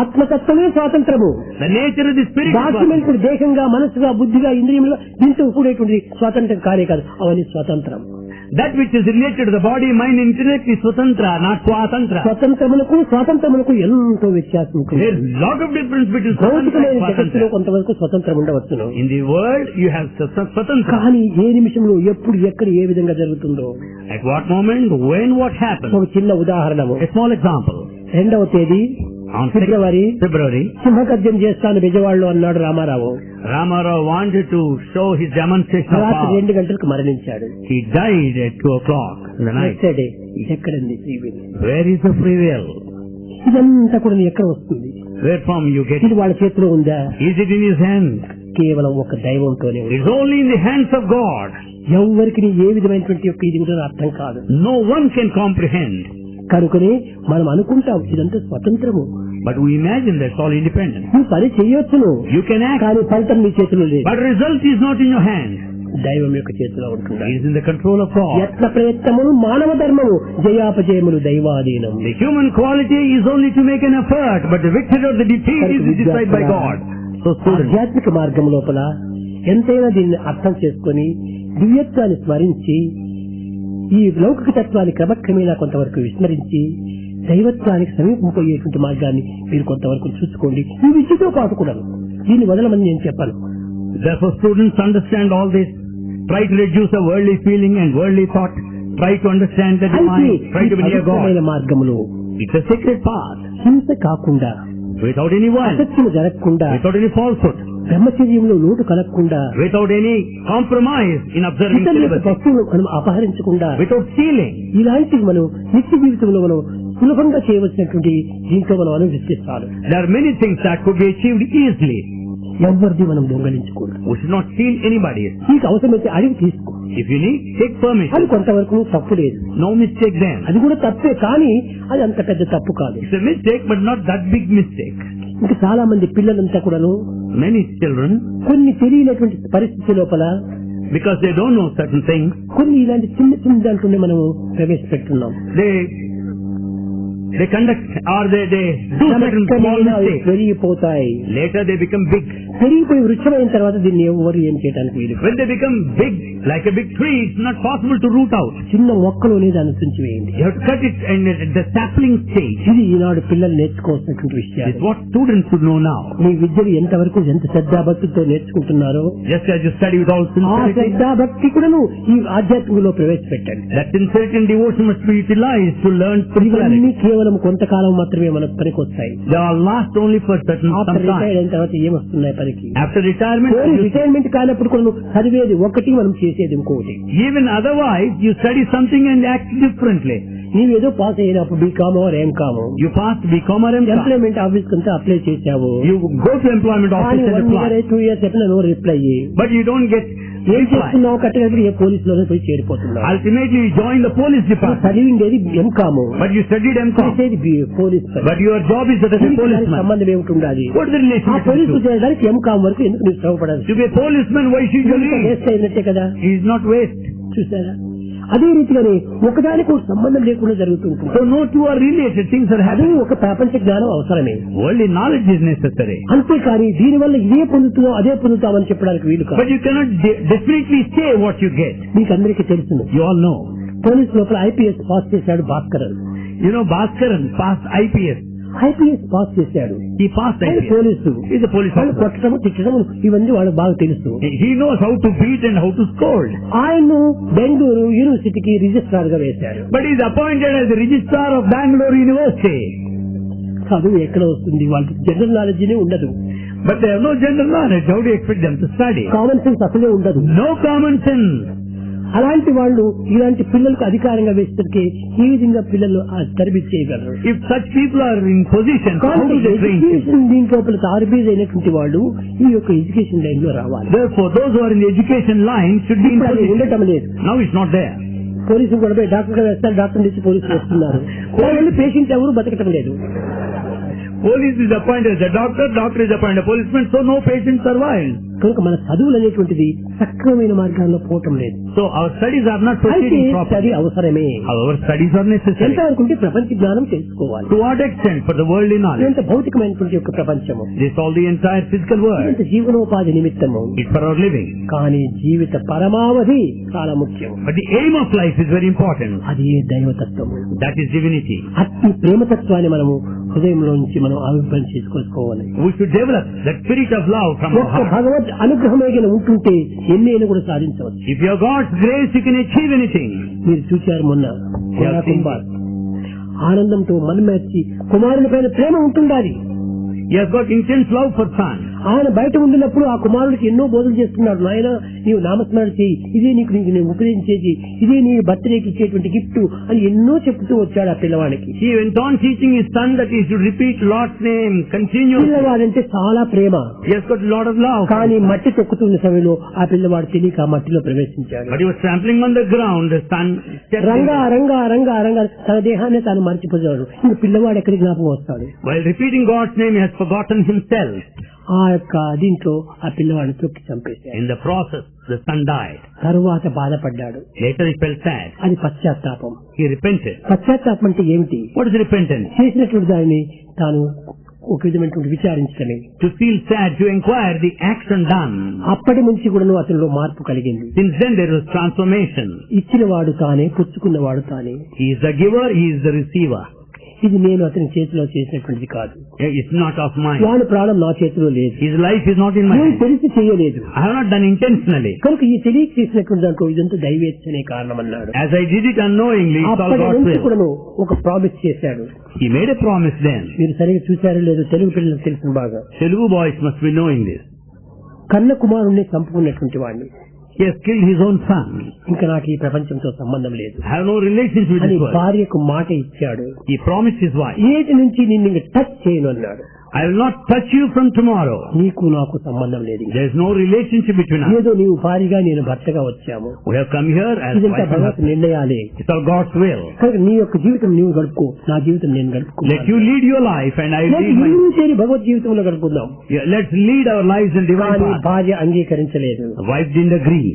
ఆత్మతత్వమే స్వాతంత్రము. The nature of the spirit. Document దేహంగా మనసుగా బుద్ధిగా ఇంద్రియములుగా దీంతో కూడేటువంటి స్వాతంత్రం కానే కాదు, అవన్నీ స్వాతంత్రం. That which is related to the body, mind, intellect is swatantra, not swatantra. స్వతంత్రములకు స్వాతంత్రములకు ఎంతో వ్యత్యాసం. There is a lot of difference between భౌతికమైన swatantra and జగత్తులో swatantra. కొంతవరకు స్వతంత్రం ఉండవచ్చును. In the world, you have swatantra. కానీ ఏ నిమిషంలో ఎప్పుడు ఎక్కడ ఏ విధంగా జరుగుతుందో. At what moment, when, what happens. ఒక చిన్న ఉదాహరణము. A small example. 2వ తేదీ On ఫిబ్రవరి February, సింహగర్జన చేస్తాను బెజవాడలో అన్నాడు Ramarao. Ramarao wanted to show his demonstration of రాత్రి power. 2 గంటలకు మరణించాడు. He died at 2 o'clock in the night. Next day ఎక్కడండి free will? Where is the free will? ఇదంతా కూడా ఎక్కడ వస్తుంది? Where from you get ఇది it? వాళ్ళ చేతిలో ఉందా? Is it in his hand? కేవలం ఒక దైవంతోనే ఉంది. It is only in the hands of God. ఎవరికి ఏ విధమైనటువంటి యొక్క ఇది కూడా అర్థం కాదు. No one can comprehend. కనుకనే మనం అనుకుంటాం ఇదంతా స్వతంత్రము. But we imagine that's all independent. నువ్వు పని చేయొచ్చును, You can act, కానీ ఫలితం నీ చేతిలో లేదు. but result is not in your hand. దైవం యొక్క చేతిలో ఉంటుంది. It is in the control of God. యత్న ప్రయత్నములు మానవ ధర్మము, జయాపజయములు దైవాధీనం. The human quality is only to make an effort, but the victory of the defeat is decided by God. So students, ఆధ్యాత్మిక మార్గం లోపల ఎంతైనా దీన్ని అర్థం చేసుకొని దివ్యత్వాన్ని స్మరించి ఈ లౌకిక తత్వాన్ని క్రమక్రమేణా కొంతవరకు విస్మరించి దైవత్వానికి సమీపంపోయేటువంటి మార్గాన్ని మీరు కొంతవరకు చూసుకోండి. ఈ విద్యతో పాటు కూడా దీన్ని వదలమని నేను చెప్పాను. therefore students understand all this. Try to reduce the worldly feeling and worldly thought. Try to understand the అయితే divine. Try ఈ to be near పవిత్రమైన God. మార్గములో It's a sacred path. హింస కాకుండా, Without any violence. అసత్యము జరగకుండా, Without any falsehood. బ్రహ్మచర్యంలో లోటు కలగకుండా, Without any compromise in observing ఇతరుల యొక్క celibacy. వస్తువులు మనం అపహరించకుండా, Without stealing. ఇలాంటివి మనం నిత్య జీవితంలో మనం సులభంగా చేయవలసినటువంటి దీంట్లో మనం అనుష్ఠిస్తాను. There are many things that could be achieved easily. ఎవరిది మనం దొంగలించకూడదు. We should not steal anybody's. నీకు అవసరమైతే అడిగి తీసుకో. If you need, take అది permission. కొంతవరకు తప్పు లేదు. No mistake then. అది కూడా తప్పే, కానీ అది అంత పెద్ద తప్పు కాదు. It's a mistake, but not that big mistake. ఇంకా చాలా మంది పిల్లలంతా కూడాను Many children, కొన్ని తెలియనటువంటి పరిస్థితి లోపల because they don't know certain things, కొన్ని ఇలాంటి చిన్న చిన్న దాంట్లోనే మనము ప్రవేశపెట్టున్నాం. they conduct or they do certain small mistakes. పెరిగిపోతాయి. Later they become big. పెరిగిపోయి వృక్షమైన తర్వాత దీన్ని ఎవరు ఏం చేయడానికి వీలు. When they become big, like a big tree, it's not possible to root out. చిన్న మొక్కలోనే దాన్ని తుంచివేయండి. You have to cut it and at the sapling stage. ఇది ఈనాడు పిల్లలు నేర్చుకోవాల్సినటువంటి విషయాలు. It's what students should know now. మీ విద్యను ఎంతవరకు ఎంత శ్రద్ధాభక్తితో నేర్చుకుంటున్నారో Just as you study with all ఆ sincerity, శ్రద్ధాభక్తి కూడాను ఈ ఆధ్యాత్మికలో ప్రవేశపెట్టండి. that sincerity and devotion must be utilized to learn spirituality. ఇవన్నీ కేవలం కొంతకాలం మాత్రమే మనకు పనికొస్తాయి. They are last only for certain after some retired time. అయిన తర్వాత ఏమొస్తున్నాయి పనికి? After retirement, రిటైర్మెంట్ కానప్పుడు కూడా నువ్వు చదివేది ఒకటి, మనం చేసేది ఇంకొకటి. even otherwise, you study something and act differently. నీవేదో పాస్ అయినప్పుడు BCom or MCom You passed BCom or MCom. Employment office కంతా అప్లై చేశావు. You go to employment office and 1 apply. year 2 years చెప్పిన no reply. But you don't get ఏం reply. చేస్తున్నావు? కట్టేటప్పుడు ఏ police లోనే పోయి చేరిపోతున్నావు. Ultimately, you join the police department. చదివిండేది MCom, But you studied MCom. చేసేది పోలీస్ పని. But your job is as a దీనికి దానికి policeman. సంబంధం ఏమిటి ఉండాలి? What is the relation ఆ between పోలీసు the two? చేయడానికి ఎంకామ్ వరకు ఎందుకు నీకు శ్రమపడాలి? To be a policeman, why should you read? Waste అయినట్టే కదా. He is not waste. చూసారా? అదే రీతిగానే ఒకదానికి ఒక సంబంధం లేకుండా జరుగుతుంటుంది. So no two are related. Things are అది happening. ఒక ప్రపంచ జ్ఞానం అవసరమే. Worldly knowledge is necessary. అంతేకాని దీనివల్ల ఇదే పొందుతున్నావు అదే పొందుతామని చెప్పడానికి వీలు కాదు. But you cannot definitely say what you get. మీకు అందరికీ తెలుసును. You all know. పోలీస్ లోపల ఐపీఎస్ పాస్ చేశాడు Bhaskaran. You know Bhaskaran passed IPS. IPS pass చేశాడు. He passed ఆయన IPS. Police. He's a police వాళ్ళు officer. కొట్టడం తిట్టడం ఇవన్నీ వాళ్ళకి బాగా తెలుసు. He knows how to beat and how to scold. ఆయన్ను బెంగళూరు యూనివర్సిటీకి రిజిస్ట్రార్ గా వేశారు. But he is appointed as the registrar of Bangalore University. చదువు ఎక్కడ వస్తుంది? వాళ్ళకి జనరల్ నాలెడ్జ్ ఉండదు. But they have no general knowledge. How do you expect them to study? Common sense అసలే ఉండదు. No common sense. అలాంటి వాళ్ళు ఇలాంటి పిల్లలకు అధికారంగా వేస్తే ఈ విధంగా పిల్లలు తరబితి చేయగలరు. If such people are in position, how do they train? Education దీంట్లో తారుబీజ్ అయినటువంటి వాళ్ళు ఈ యొక్క ఎడ్యుకేషన్ లైన్ లో రావాలి. Therefore, those who are in the education line should be in అది position. ఉండటం లేదు. Now it's not there. పోలీసులు కూడా పోయి డాక్టర్ వేస్తారు, డాక్టర్ నుంచి పోలీసులు వస్తున్నారు. పేషెంట్ ఎవరు బతకటం లేదు. Police is appointed as a doctor, doctor is appointed a policeman, so no patient survives. కనుక మన చదువులు అనేటువంటిది సక్రమమైన మార్గాల్లో పోవటం లేదు. So our studies are not proceeding properly. అది అవసరమే. However, studies are necessary. ఎంత అనుకుంటే ప్రపంచ జ్ఞానం తెలుసుకోవాలి. To what extent? For the worldly knowledge. ఎంత భౌతికమైనటువంటి యొక్క ప్రపంచము. This all the entire physical world. ఎంత జీవనోపాధి నిమిత్తము. It's for our living. కానీ జీవిత పరమావధి చాలా ముఖ్యం. But the aim of life is very important. అది దైవతత్వము. That is divinity. అట్టి ప్రేమతత్వాన్ని మనము హృదయంలోంచి మనం అభివృద్ధి చేసుకోవాలి. We should develop that spirit of love from our heart. భగవద్ అనుగ్రహమే ఉంటుంటే ఎన్నైనా కూడా సాధించవచ్చు. If you have God's grace, you can achieve anything. మీరు చూశారు మొన్న కుమార్ ఆనందంతో మనమేర్చి కుమారుని పైన ప్రేమ ఉంటుండాలి. He has got intense love for son. ఆయన బయట ఉండినప్పుడు ఆ కుమారుడికి ఎన్నో బోధలు చేస్తున్నాడు. నాయన నీవు నామస్మరణ చేయి, ఇదే నీకు నేను ఉపదేశించేది, ఇదే నీ బర్త్డేకి ఇచ్చేటువంటి గిఫ్ట్ అని ఎన్నో చెప్తూ వచ్చాడు ఆ పిల్లవాడికి. He went on teaching his son that he should repeat Lord's name continuously. పిల్లవాడంటే చాలా ప్రేమ. He has got a lot of love. కానీ మట్టి తొక్కుతున్న సమయంలో ఆ పిల్లవాడు తెలియక ఆ మట్టిలో ప్రవేశించాడు. But he was trampling on the ground. The son stepped Ranga Ranga Ranga Ranga తన దేహాన్ని తాను మర్చిపోయాడు. ఇంక పిల్లవాడు ఎక్కడికి జ్ఞాపకం వస్తాడు. While repeating God's name, he has forgotten himself. ఆ యొక్క దీంట్లో ఆ పిల్లవాడిని తొక్కి చంపేశాడు. In the process, the son died. తరువాత బాధపడ్డాడు. Later he felt sad. అది పశ్చాత్తాపం. He repented. పశ్చాత్తాపం అంటే ఏమిటి? What is repentance? చేసినటువంటి దానిని తాను ఒక విధమైనటువంటి విచారించడమే. To feel sad, to inquire the action done. అప్పటి నుంచి కూడా అతనిలో మార్పు కలిగింది. Since then there was transformation. ఇచ్చిన వాడు తానే, పుచ్చుకున్నవాడు తానే. He is the giver, he is the receiver. ఇది నేను అతని చేతిలో చేసినటువంటిది కాదు. It's not of mine. వాడి ప్రాణం నా చేతిలో లేదు. His life is not in my నేను hand. తెలిసి చేయలేదు. I have not done intentionally. కనుక ఈ తెలియ చేసినటువంటి దాంట్లో ఇదంతా దైవేచ్ఛనే కారణం అన్నాడు. As I did it unknowingly, it's all అప్పటి God's నుంచి will. కూడా ఒక ప్రామిస్ చేశాడు. He made a promise then. మీరు సరిగ్గా చూశారో లేదో తెలుగు పిల్లలకు తెలిసిన బాగా. Telugu boys must be knowing this. కన్న కుమారుణ్ణి చంపుకున్నటువంటి వాడిని. He has killed his own son. ఇంకా నాకు ఈ ప్రపంచంతో సంబంధం లేదు. I have no relationship with అని this world. భార్యకు మాట ఇచ్చాడు. He promised his wife, ఏటి నుంచి నిన్ను టచ్ చేయను అన్నాడు. I will not touch you from tomorrow. నీకు నాకు సంబంధం లేదు. There is no relationship between us. ఏదో నీవు భార్యగా నేను భర్తగా వచ్చాము. We have come here as ఇదంతా wife and Bhagwat husband. నిర్ణయాలే. It's all God's will. కనుక నీ యొక్క జీవితం నీవు గడుపుకో, నా జీవితం నేను Let గడుపుకుంటాను. you lead your life and I lead my. చేరి భగవత్ జీవితంలో గడుపుకుందాం. Yeah, let's lead our lives in divine కానీ path. భార్య అంగీకరించలేదు. The wife didn't agree.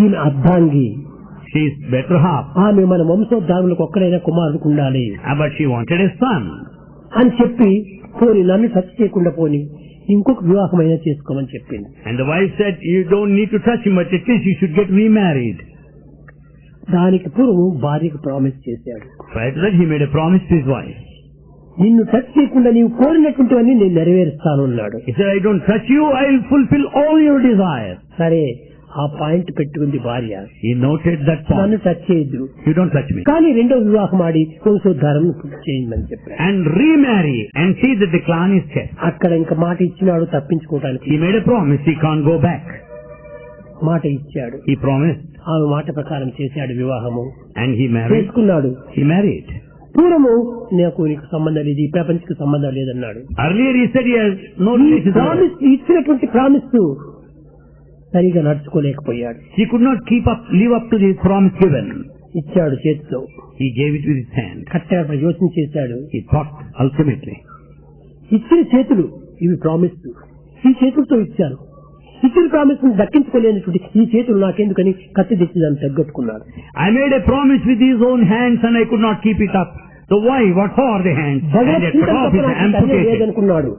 ఈమె అర్ధాంగి. She is better half. ఆమె మన వంశోద్ధారులకు ఒక్కడైనా కుమారుడికి ఉండాలి But she wanted a son. అని చెప్పి పోని నన్ను టచ్ చేయకుండా పోని ఇంకొక వివాహమైనా చేసుకోమని చెప్పింది. And the wife said, you don't need to touch him, but at least you should get remarried. దానికి పూర్వం భార్యకు ప్రామిస్ చేశాడు. Prior to that, he made a promise to his wife. నిన్ను టచ్ చేయకుండా నీవు కోరినటువంటివన్నీ నేను నెరవేరుస్తాను అన్నాడు. He said, I don't touch you, I will fulfill all your desires. సరే, ఆ పాయింట్ పెట్టుకుంది భార్య. He noted that నన్ను point. టచ్ చేయొద్దు, You don't touch me. కానీ రెండో వివాహం ఆడి వంశోద్ధారం చేయమని చెప్పాడు. And remarry and see that the clan is kept. అక్కడ ఇంకా మాట ఇచ్చినాడు తప్పించుకోవడానికి. He made a promise, he can't go back. మాట ఇచ్చాడు. He promised ఆమె మాట ప్రకారం చేశాడు వివాహము. and he married. చేసుకున్నాడు. He married. పూర్వము నీకు సంబంధం లేదు, ఈ ప్రపంచకు సంబంధం లేదన్నాడు. Earlier he said he has no ఈ relationship. ప్రామిస్ ఇచ్చినటువంటి ప్రామిస్ సరిగా నడుచుకోలేకపోయాడు. He could not live up to the promise given. ఇచ్చాడు చేతితో, He gave it with his hand. కట్టాడు, యోచన చేశాడు. He thought ultimately. ఇచ్చిన చేతులు ఇవి ప్రామిస్, ఈ చేతులతో ఇచ్చారు. ఇచ్చిన ప్రామిస్ దక్కించుకోలేనటువంటి ఈ చేతులు నాకెందుకని కత్తి తెచ్చి దాన్ని తగ్గొట్టుకున్నాడు. I made a promise with his own hands and I could not keep it up. So why? What for the hands? And he cut off his amputated. లేదనుకున్నాడు.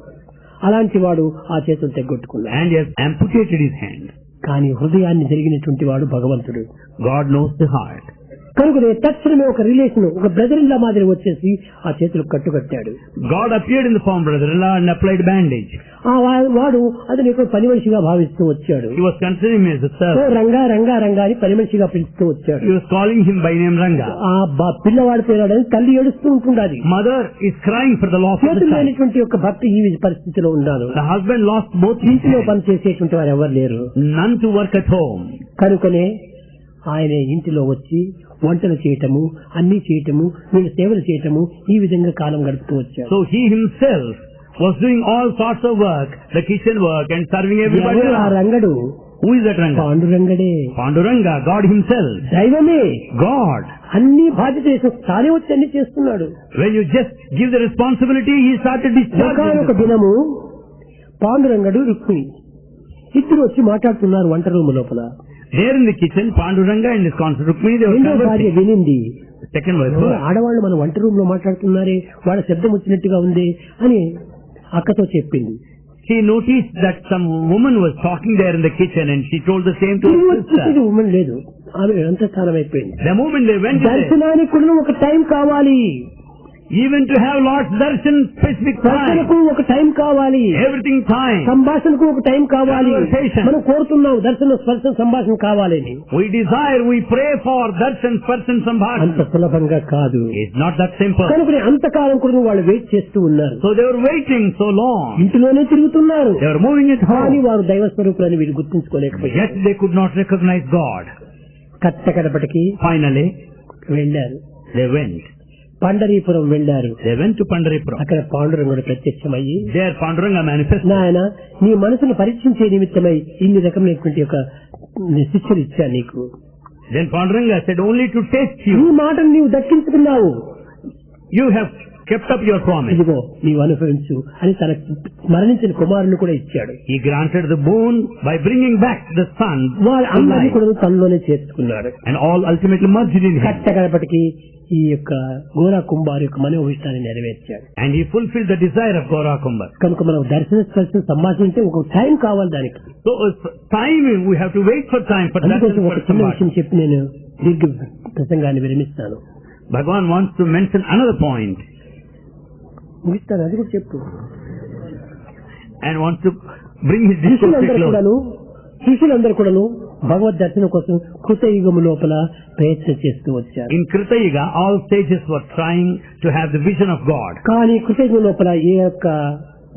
అలాంటి వాడు ఆ చేతులు తెగ్గొట్టుకున్నాడు. And he has amputated his hand. కానీ హృదయాన్ని జరిగినటువంటి వాడు భగవంతుడు. God knows the heart. కనుక తక్షణమే ఒక రిలేషన్, ఒక బ్రదర్ ఇన్ లా మాదిరి వచ్చేసి ఆ చేతులకు కట్టుకట్టాడు. God appeared in the form of brother-in-law and applied bandage. వాడు అతని యొక్క పని మనిషిగా భావిస్తూ వచ్చాడు. He was considering him as a servant. Ranga Ranga Ranga అని పని మనిషిగా పిలుస్తూ వచ్చాడు. He was calling him by name Ranga. ఆ పిల్లవాడు పేరాడని తల్లి ఏడుస్తూ ఉంటుండాలి. Mother is crying for the loss of the చేతులు child. లేనటువంటి యొక్క భర్త ఈ పరిస్థితిలో ఉన్నాడు. The husband lost both his ఇంటిలో hands. పని చేసేటువంటి వారు ఎవరు లేరు. None to work at home. కనుకనే ఆయన ఇంటిలో వచ్చి వంటలు చేయటము, అన్ని చేయటము, వీళ్ళ సేవలు చేయటము, ఈ విధంగా కాలం గడుపుతూ వచ్చారు. So he himself was doing all sorts of work, the kitchen work and serving everybody ఎవరు ఆ around. Rangadu? Who is that Ranga? పాండురంగడే. Panduranga, God himself. దైవమే. God. అన్ని బాధ్యత తానే వచ్చి అన్ని చేస్తున్నాడు. When you just give the responsibility, he started ఒక discharging. దినము పాండురంగడు రుక్మిణి ఇద్దరు వచ్చి మాట్లాడుతున్నారు వంట రూమ్ లోపల. There in the kitchen, Panduranga and his consort Rukmini, they were రెండో భార్య conversing. వినింది. Second wife. ఆడవాళ్ళు మన వంట రూమ్ లో మాట్లాడుతున్నారే, వాళ్ళ శబ్దం వచ్చినట్టుగా ఉంది అని అక్కతో చెప్పింది. She noticed that some woman was talking there in the kitchen and she told the same to her sister. Women లేదు, ఆమె అంతఃస్థానం అయిపోయింది. The moment they went there, దర్శనానికి కూడా ఒక టైం కావాలి, even to have Lord's darshan specific time, దర్శనకు ఒక time కావాలి, everything time. సంభాషణకు ఒక టైం కావాలి. Conversation. మనం కోరుతున్నాం దర్శన స్పర్శన సంభాషణ కావాలని. We desire, we pray for darshan, sparshan, అంత sambhashana. సులభంగా కాదు. It's not that simple. కనుక అంతకాలం కూడా వాళ్ళు వెయిట్ చేస్తూ ఉన్నారు. So they were waiting so long. ఇంటిలోనే తిరుగుతున్నారు, They were moving at కానీ home. వారు దైవ స్వరూపులని వీరు గుర్తించుకోలేకపోయారు. Yet they could not recognize God. కట్టకడపటికి Finally, వెళ్లారు, they went. పండరీపురం వెళ్లారు. They went to Pandharipura. అక్కడ పాండురంగుడు ప్రత్యక్షమయ్యి, There Panduranga manifested. నాయన నీ మనసును పరీక్షించే నిమిత్తమై ఇన్ని రకమైనటువంటి ఒక శిక్షలు ఇచ్చా నీకు. Then Panduranga said, only to test నీ you. మాటను నీవు దక్కించుకున్నావు, You have kept up your promise. ఇదిగో నీవు అనుభవించు అని తన మరణించిన కుమారుని కూడా ఇచ్చాడు. He granted the boon by bringing back the son వారు to అందరినీ life. కూడా తనలోనే చేర్చుకున్నాడు. And all ultimately merged in him. కట్టకడపటికి ఈ యొక్క గోరా కుంభారు యొక్క మనోభిష్టాన్ని నెరవేర్చాడు. And he fulfilled the desire of Gora Kumbha. కనుక మనం దర్శన స్పర్శన సంభాషణ అంటే ఒక టైం కావాలి దానికి. So time, we have to wait for time for that. అందుకోసం ఒక చిన్న విషయం చెప్పి నేను దీర్ఘ ప్రసంగాన్ని విరమిస్తాను. Bhagavan wants to mention another point ముగిస్తాను, అది కూడా చెప్పు. and wants to bring his discourse to a close. శిష్యులందరూ కూడాను భగవద్ దర్శనం కోసం కృతయుగము లోపల ప్రయత్నం చేస్తూ వచ్చారు. In Krita Yuga, all sages were trying to have the vision of God. కానీ కృతయుగం లోపల ఏ యొక్క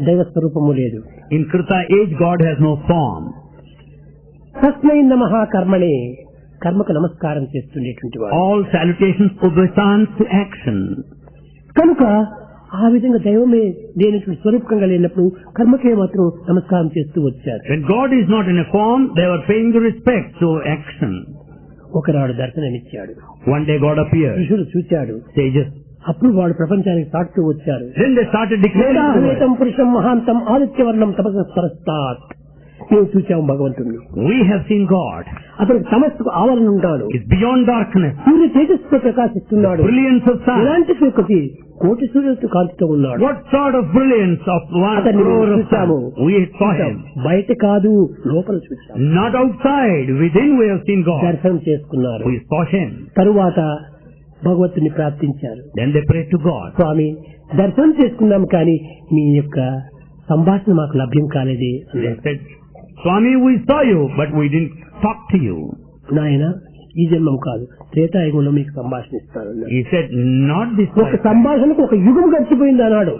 దైవ స్వరూపము లేదు. In Krita age, God has no form. తస్మై నమః కర్మణే, కర్మకు నమస్కారం చేస్తుండేటువంటి వాడు. All salutations obeisance to action. కనుక ఆ విధంగా దైవమే దేనిటువంటి స్వరూపంగా లేనప్పుడు కర్మకే మాత్రం నమస్కారం చేస్తూ వచ్చారు. When God is not in a form, they were paying the respect to action. ఒకనాడు దర్శనమిచ్చాడు, One day God appeared. ఋషులు చూచాడు, Sages. అప్పుడు వాడు ప్రపంచానికి సాటుతూ వచ్చారు. Then they started declaring the word. వేదాహేతం పురుషం మహాంతం ఆదిత్యవర్ణం తపస్సు స్వరస్తాత్. మేము చూచాము భగవంతుడిని. We have seen God. అతనికి తమస్సుకు ఆవరణ ఉంటాడు, It's beyond darkness. సూర్య తేజస్సుతో ప్రకాశిస్తున్నాడు. Brilliance of sun. ఇలాంటి ఒకటి కోటి సూర్యులతో కాంతితో ఉన్నాడు. What sort of brilliance of 1 అతన్ని crore of sun? చూచాము. We saw him. బయట కాదు, లోపల చూచాము. Not outside. Within we have seen God. దర్శనం చేసుకున్నారు. We saw him. తరువాత భగవంతుని ప్రార్థించారు. Then they prayed to God. స్వామి, దర్శనం చేసుకున్నాం కానీ మీ యొక్క సంభాషణ మాకు లభ్యం కాలేదే. They said, Swami, we saw you, but we didn't talk to you. నాయన ఈ జన్మం కాదు, త్రేతాయుగంలో మీకు సంభాషణ ఇస్తాను. He said, not this ఒక one. సంభాషణకు ఒక యుగం గడిచిపోయింది అన్నాడు.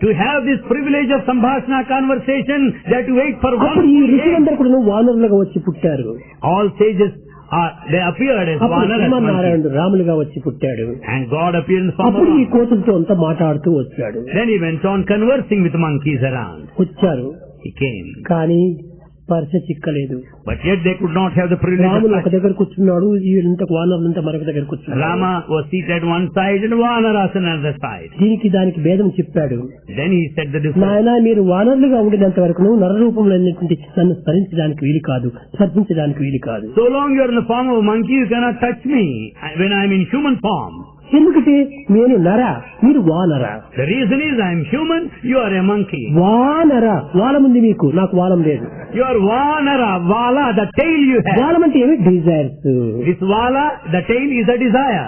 To have this privilege of Sambhashana conversation, they have to wait for one అప్పుడు ఈ full day. ఋషులందరూ కూడా వానరులుగా వచ్చి పుట్టారు. All sages they appeared as అప్పుడు Vanar, as monkeys. శ్రీమన్నారాయణుడు రాములుగా వచ్చి పుట్టాడు. And God appeared in the form of అప్పుడు ఈ man. కోతులతో అంతా మాట్లాడుతూ వచ్చాడు. Then he went on conversing with the monkeys around. వచ్చారు, He came. కానీ స్పర్శ చిక్కలేదు. But yet they could not have the privilege of Ramulu ఒక touch. దగ్గర కూర్చున్నాడు, వీళ్ళంతా వానరులంతా మరొక దగ్గర కూర్చున్నాడు. Rama was seated one side and Vanaras on another side. దీనికి దానికి భేదం చెప్పాడు. Then he said the difference. నాయన, మీరు వానరులుగా ఉండినంత వరకు నర రూపంలో ఉన్నటువంటి నన్ను స్మరించడానికి వీలు కాదు, స్పర్శించడానికి వీలు కాదు. So long you are in the form of a monkey, you cannot touch me when I am in human form. ఎందుకంటే నేను నర, మీరు వానర. The reason is I am human, you are a monkey. వానర, వాలం ఉంది మీకు, నాకు వాలం లేదు. You are Vanara, Vala, the tail you have. వాలం అంటే ఏమి? Desires. This Vala, the tail is a desire.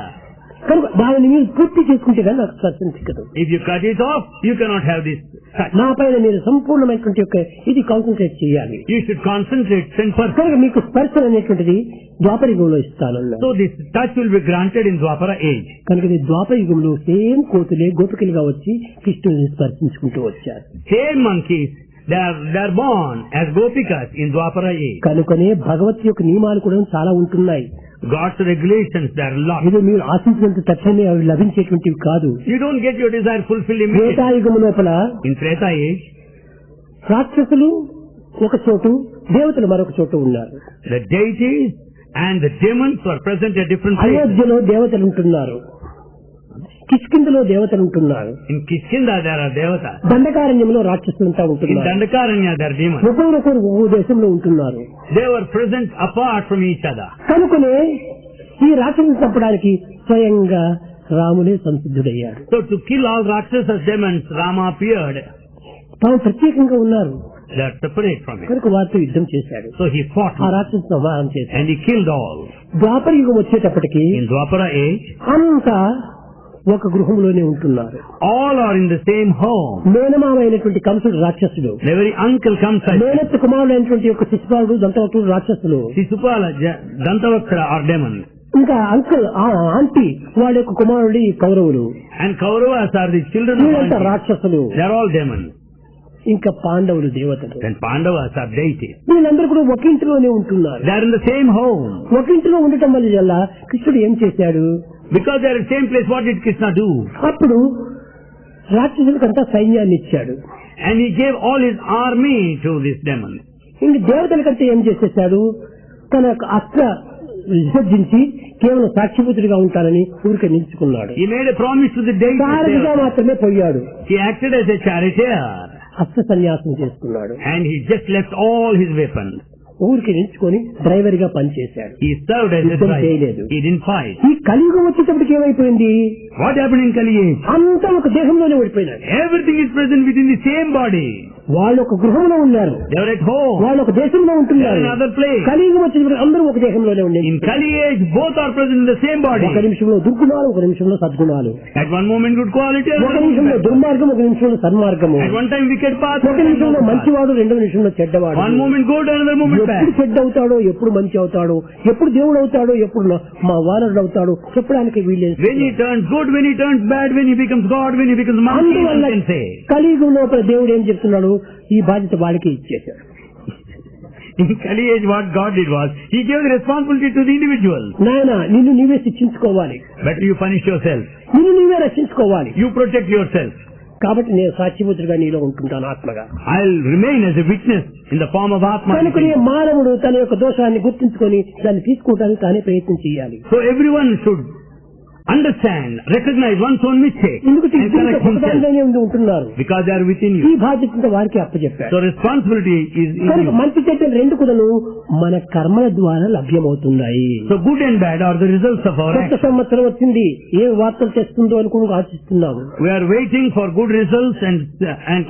కనుక దానిని మీరు పూర్తి చేసుకుంటే కానీ నాకు స్పర్శం చిక్కదు. If you cut it off, you cannot have this touch. నా పైన మీరు సంపూర్ణమైనటువంటి యొక్క ఇది కాన్సన్ట్రేట్ చేయాలి. You should concentrate 10%. కనుక మీకు స్పర్శ అనేటువంటిది ద్వాపరయుగంలో ఇస్తాను. So this touch will be granted in Dwapara age. కనుక ఇది ద్వాపరయుగంలో సేమ్ కోతులే గోపికలుగా వచ్చి కృష్ణుని స్పర్శించుకుంటూ వచ్చారు. Same monkeys, they are born as Gopikas in Dwapara age. కనుకనే భగవత్ యొక్క నియమాలు కూడా చాలా ఉంటున్నాయి. God's regulations, there are lots. ఇది మీరు ఆశించినంత తక్షణమే అవి లభించేటువంటివి కాదు. You don't get your desire fulfilled immediately. త్రేతాయుగము లోపల In Treta age, రాక్షసులు ఒక చోటు, దేవతలు మరొక చోటు ఉన్నారు. the deities and the demons were present at different places. అయోధ్యలో దేవతలు ఉంటున్నారు, కిష్కిందలో దేవతలు ఉంటున్నారు, In Kishkinda there are devatas. దండకారణ్యంలో రాక్షసులంతా In ఉంటున్నారు. Dandakaranya there are demons. ఒకరొకరు ఒక్కో దేశంలో ఉంటున్నారు. They were present apart from each other. కనుకనే ఈ రాక్షసులను చంపడానికి స్వయంగా రాముడే సంసిద్ధుడయ్యాడు. So to kill all Rakshasas demons, Rama appeared. తాము ప్రత్యేకంగా ఉన్నారు They are separate from it. కనుక వారితో యుద్ధం చేశాడు. So he fought ఆ రాక్షసు సంహారం చేశాడు. and he killed all. ద్వాపర యుగం వచ్చేటప్పటికి In Dwapara age, అంతా ఒక గృహంలోనే ఉంటున్నారు. all are in the same home. మేనమామైనటువంటి కంసుడు రాక్షసుడు, Their very uncle comes and మేనత్త కుమారుడైనటువంటి యొక్క శిశుపాలుడు దంతవక్రుడు రాక్షసులు, Sisupala, Dantavakra are demons. ఇంకా అంకుల్ ఆంటీ వాళ్ళ యొక్క కుమారుడి కౌరవులు, And Kauravas are the children of వీళ్ళంతా Andi. రాక్షసులు. They are all demons. ఇంకా పాండవులు దేవతలు. Then Pandavas are deities. వీళ్ళందరూ కూడా ఒక ఇంటిలోనే ఉంటున్నారు. They are in the same home. ఒక ఇంటిలో ఉండటం వల్ల కృష్ణుడు ఏం చేశాడు? Because they are in the same place, what did Krishna do? అప్పుడు రాక్షసులకంతా సైన్యాన్ని ఇచ్చాడు. And he gave all his army to these demons. ఇంక దేవతలకంటే ఏం చేసేసాడు? తన యొక్క అస్త్ర విసర్జించి కేవలం సాక్షిభూతుడిగా ఉంటానని ఊరికే నిలుచుకున్నాడు. He made a promise to the సారథిగా deities. మాత్రమే పోయాడు. He acted as a charioteer. అస్త్ర సన్యాసం చేసుకున్నాడు. And he just left all his weapons. ఊరికి నిలుచుకొని డ్రైవర్ గా పనిచేశాడు. He served as a యుద్ధం driver. చేయలేదు. He didn't fight. ఈ కలియుగం వచ్చేటప్పటికి ఏమైపోయింది? What happened in Kali age? అంతా ఒక దేహంలోనే ఓడిపోయినాడు. Everything is present within the same body. వాళ్ళు ఒక గృహంలో ఉన్నారు, They are at home. వాళ్ళు ఒక దేశంలో They are ఉంటున్నారు. in another place. కలియుగం వచ్చేటప్పుడు అందరూ ఒక దేహంలోనే ఉండేది. In Kali age, both are present in the same body. ఒక నిమిషంలో దుర్గుణాలు, ఒక నిమిషంలో సద్గుణాలు, At one moment good quality, ఒక another నిమిషంలో moment bad. దుర్మార్గం, ఒక నిమిషంలో సన్మార్గము, At one time wicked path, ఒక one time నిమిషంలో good path. మంచివాడు, రెండో నిమిషంలో చెడ్డవాడు. One moment good, another moment ఎప్పుడు bad. చెడ్డ అవుతాడో, ఎప్పుడు మంచి అవుతాడో, ఎప్పుడు దేవుడు అవుతాడో, ఎప్పుడు మా వానరుడు అవుతాడో చెప్పడానికి వీలేదు. When he turns good, when he turns bad, when he becomes God, when he becomes monkey, one అందువల్ల can say. కలియుగం లోపల దేవుడు ఏం చెప్తున్నాడు? ఈ బాధ్యత వాడికి ఇచ్చేశాడు. In Kali age, what God did was, he gave the responsibility to the individual. నాయన నిన్ను నీవే శిక్షించుకోవాలి, Better you punish yourself. నిన్ను నీవే రక్షించుకోవాలి. You protect yourself. కాబట్టి నేను సాక్షిభూతుడిగా నీలో ఉంటుంటాను ఆత్మగా. I'll remain as a witness in the form of Atma. కనుకనే మానవుడు తన యొక్క దోషాన్ని గుర్తించుకొని దాన్ని తీసుకోవడానికి తానే ప్రయత్నం చేయాలి. So everyone should understand, recognize one's own mistake ఎందుకంటే and correct himself. ఒకదానిలోనే ఉంటున్నారు. Because they are within ఈ you. బాధ్యత వారికి అప్పచెప్పారు. So responsibility is in కనుక you. మంచి చెడ్డలు రెండు కూడాను మన కర్మల ద్వారా లభ్యమవుతున్నాయి. So good and bad are the results of our కొత్త action. సంవత్సరం వచ్చింది, ఏ వార్తలు తెస్తుందో అని కూడా ఆశిస్తున్నాము. We are waiting for good results and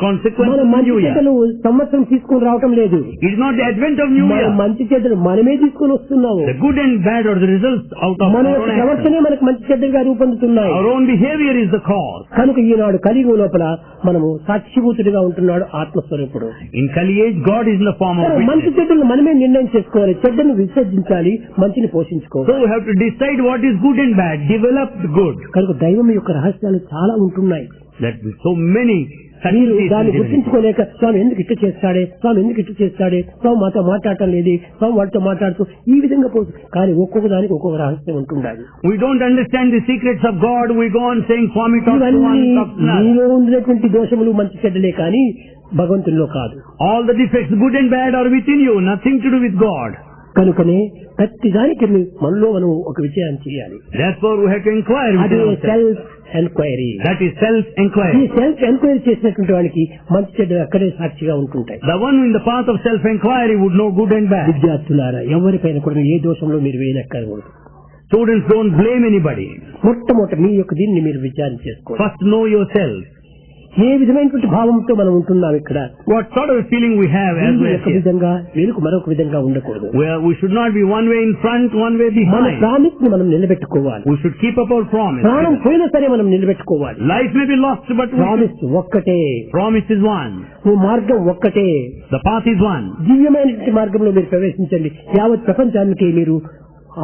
consequences మన of మంచి New Year. చెడ్డలు సంవత్సరం తీసుకుని రావటం లేదు. It is not the advent of New మన Year. మంచి చెడ్డలు మనమే తీసుకుని వస్తున్నాము. The good and bad are the results out of మన our యొక్క own action. ప్రవర్తనే మనకు మంచి చెడ్డలుగా రూపొందుతున్నాయి. Our own behavior is the cause. కనుక ఈనాడు కలియుగం లోపల మనము సాక్షిభూతుడిగా ఉంటున్నాడు ఆత్మస్వరూపుడు. In Kali age, God is in the form of మంచి witness. చెడ్డలు మనమే నిర్ణయం చేసుకోవాలి, చెడ్డను విసర్జించాలి, మంచిని పోషించుకోవాలి. So we have to decide what is good and bad, develop the good. కనుక దైవం యొక్క రహస్యాలు చాలా ఉంటున్నాయి. That so many మీరు subtleties దాన్ని in divinity. గుర్తించుకోలేక స్వామి ఎందుకు ఇట్లా చేస్తాడే, స్వామి ఎందుకు ఇట్లా చేస్తాడే, స్వామి మాతో మాట్లాడటం లేదు, స్వామి వాటితో మాట్లాడుతూ ఈ విధంగా పోతు. కానీ ఒక్కొక్క దానికి ఒక్కొక్క రహస్యం ఉంటుండాలి. We don't understand the secrets of God. We go on saying Swami talks to ఇవన్నీ one, talks to another. నీలో ఉన్నటువంటి దోషములు మంచి చెడ్డలే కానీ భగవంతుల్లో కాదు. All the defects, good and bad, are within you. Nothing to do with God. కనుకనే ప్రతి దానికి మనలో మనం ఒక విషయాన్ని చేయాలి. Therefore, we have to inquire అదే within ourselves. Self enquiry. That is ఈ self-inquiry. సెల్ఫ్ ఎంక్వైరీ చేసినటువంటి వాడికి మంచి చెడ్డలు అక్కడే సాక్షిగా ఉంటుంటాయి. The one in the path of self-inquiry would know good and bad. విద్యార్థులారా, ఎవరిపైన కూడా ఏ దోషంలో మీరు వేయనక్కర్లేదు. Students, don't blame anybody. మొట్టమొదటి మీ యొక్క దీన్ని మీరు విచారణ చేసుకోండి. First know yourself. ఏ విధమైనటువంటి భావంతో మనం ఉంటున్నాం ఇక్కడ. What sort of feeling we have as we are ఒక here. విధంగా వెనుక మరొక విధంగా ఉండకూడదు. We should not be one way in front, one way మన behind. ప్రామిస్ ని మనం నిలబెట్టుకోవాలి. We should keep up our promise. ప్రాణం పోయినా సరే మనం నిలబెట్టుకోవాలి. Life may be lost, but we should. Promise ఒక్కటే, Promise is one. ఓ మార్గం ఒక్కటే, The path is one. దివ్యమైనటువంటి మార్గంలో మీరు ప్రవేశించండి. యావత్ ప్రపంచానికి మీరు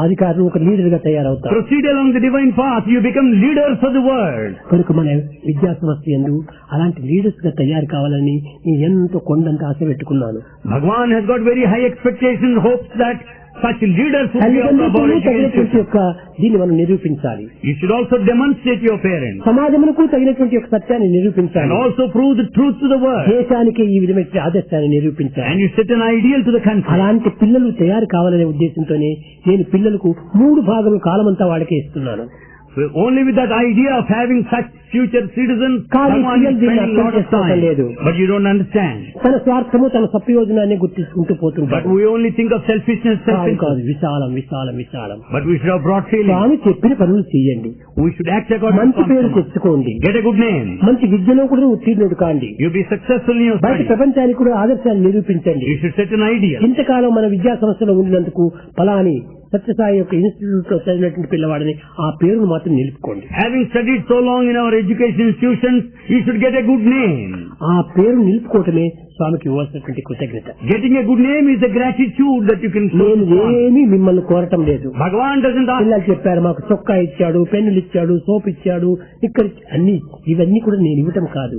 అధికారులు ఒక లీడర్ గా తయారవుతారు. Proceed along the divine path. You become leaders of the world. కనుక మన విద్యా సంస్థ యందు అలాంటి లీడర్స్ గా తయారు కావాలని నేను ఎంతో కొండంత ఆశ పెట్టుకున్నాను. Bhagwan has got very high expectations, hopes that such leaders who give తల్లిదండ్రులకు about తగినటువంటి education. యొక్క దీన్ని మనం నిరూపించాలి. You should also demonstrate your parents సమాజమునకు తగినటువంటి యొక్క సత్యాన్ని and నిరూపించాలి. also prove the truth to the world. దేశానికి ఈ విధమైన ఆదర్శాన్ని నిరూపించాలి. And you set an ideal to the country. అలాంటి పిల్లలు తయారు కావాలనే ఉద్దేశంతోనే నేను పిల్లలకు 3 భాగములు కాలమంతా వాళ్ళకే ఇస్తున్నాను. So only with that idea of having such future citizens, కానీ someone is పిల్లలు దీన్ని spending a అర్థం lot of చేసుకోవడం time. లేదు. But you don't understand. తన స్వార్థము తన సప్రయోజనాన్ని గుర్తించుకుంటూ But పోతుంటారు. we only think of selfishness, కాదు కాదు, selfishness. విశాలం విశాలం విశాలం. But we should have broad feelings. స్వామి చెప్పిన పనులు చేయండి, We should act according to మంచి పేరు conscience. తెచ్చుకోండి, Get a good name. మంచి విద్యలో కూడా ఉత్తీర్ణుడు కాండి, You be successful in your బయట studies. ప్రపంచానికి కూడా ఆదర్శాన్ని నిరూపించండి. You should set an idea. ఇంతకాలం మన విద్యా సంస్థలో ఉండినందుకు ఫలాని సత్యసాయి యొక్క ఇన్స్టిట్యూట్ లో చదివినటువంటి పిల్లవాడిని ఆ పేరును మాత్రం నిలుపుకోండి. Having studied so long in our education institutions, you should get a good name. ఆ పేరు నిలుపుకోవటమే స్వామికి ఇవ్వాల్సినటువంటి కృతజ్ఞత. Getting a good name is the gratitude that you can show నేను to God. ఏమీ మిమ్మల్ని కోరటం లేదు. Bhagavan doesn't ask. పిల్లలు చెప్పారు, మాకు చొక్కా ఇచ్చాడు, పెన్నులు ఇచ్చాడు, సోప్ ఇచ్చాడు, ఇక్కడ అన్ని ఇవన్నీ కూడా నేను ఇవ్వటం కాదు.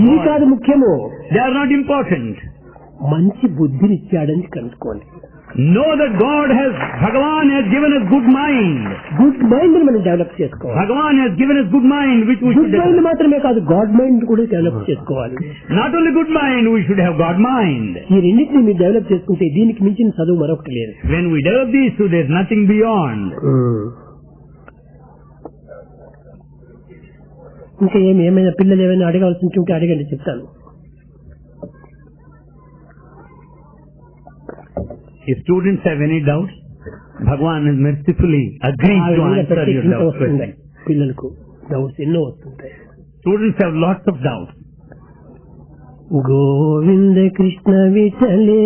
ఇది కాదు ముఖ్యము, They are not important. మంచి బుద్ధిని ఇచ్చాడని కనుక్కోండి. Know that Bhagavan has given us good mind. Good mind మనం డెవలప్ చేసుకోవాలి. Bhagavan has given us good mind which we should good mind develop. మాత్రమే కాదు, గాడ్ మైండ్ కూడా డెవలప్ చేసుకోవాలి. Not only good mind, we should have God mind. ఈ రెండింటిని మీరు develop చేసుకుంటే దీనికి మించిన చదువు మరొకటి లేదు. When we develop these two, there is nothing beyond. ఇంకా ఏమైనా పిల్లలు ఏమైనా అడగాల్సి ఉంటే అడగండి, చెప్తాను. If students have any doubts, Bhagavan is mercifully agreed to answer your doubts. వస్తుంటాయి పిల్లలకు, డౌట్స్ ఎన్నో వస్తుంటాయి. Students have lots of doubts. Govinda Krishna విఠలే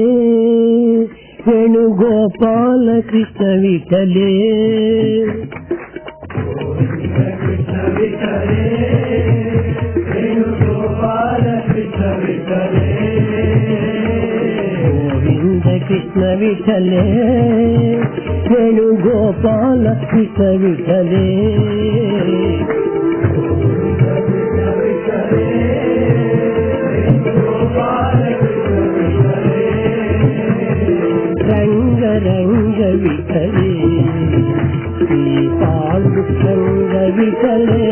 Venugopala Krishna విఠలే Govinda Krishna విఠలే Venugopala Krishna విఠలే రంగ రంగ విఠలే శ్రీ పాండు రంగ విఠలే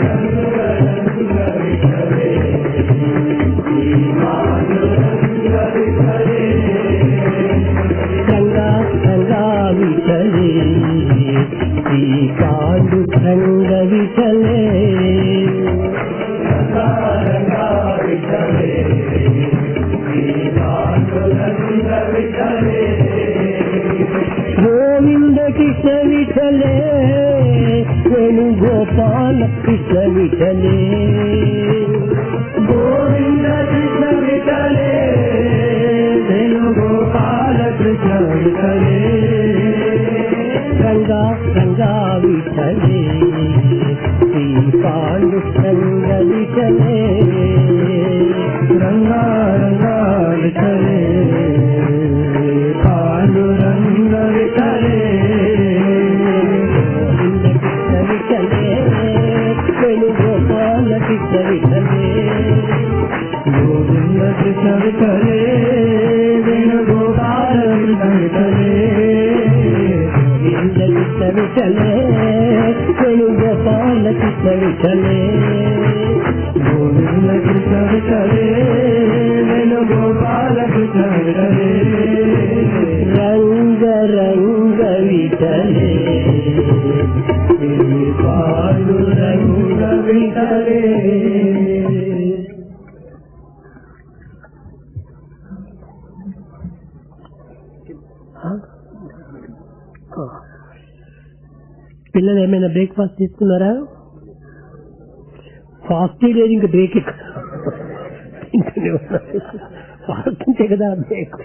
రంగా రంగా విఠలే శ్రీ పాండు రంగ విఠలే గోవింద కృష్ణ విఠలే వేణుగోపాల కృష్ణ విఠలే గోవింద కృష్ణ విఠలే వేణుగోపాల కృష్ణ విఠలే రంగా రంగా విఠలే శ్రీ పాండు రంగ విఠలే రంగా రంగా విఠలే పాండురంగ విఠలే కృష్ణ విఠలే వేణుగోపాల కృష్ణ విఠలే గోవింద కృష్ణ విఠలే వేణుగోపాల కృష్ణ విఠలే గోవింద కృష్ణ విఠలే వేణుగోపాల కృష్ణ విఠలే గోవింద కృష్ణ విఠలే వేణుగోపాల కృష్ణ విఠలే రంగ రంగ విఠలే పాండురంగ విఠలే. పిల్లలు ఏమైనా బ్రేక్ఫాస్ట్ తీసుకున్నారా? ఫాస్ట్ లేదు, ఇంకా బ్రేక్ ఫాస్ట్ కదా బ్రేక్.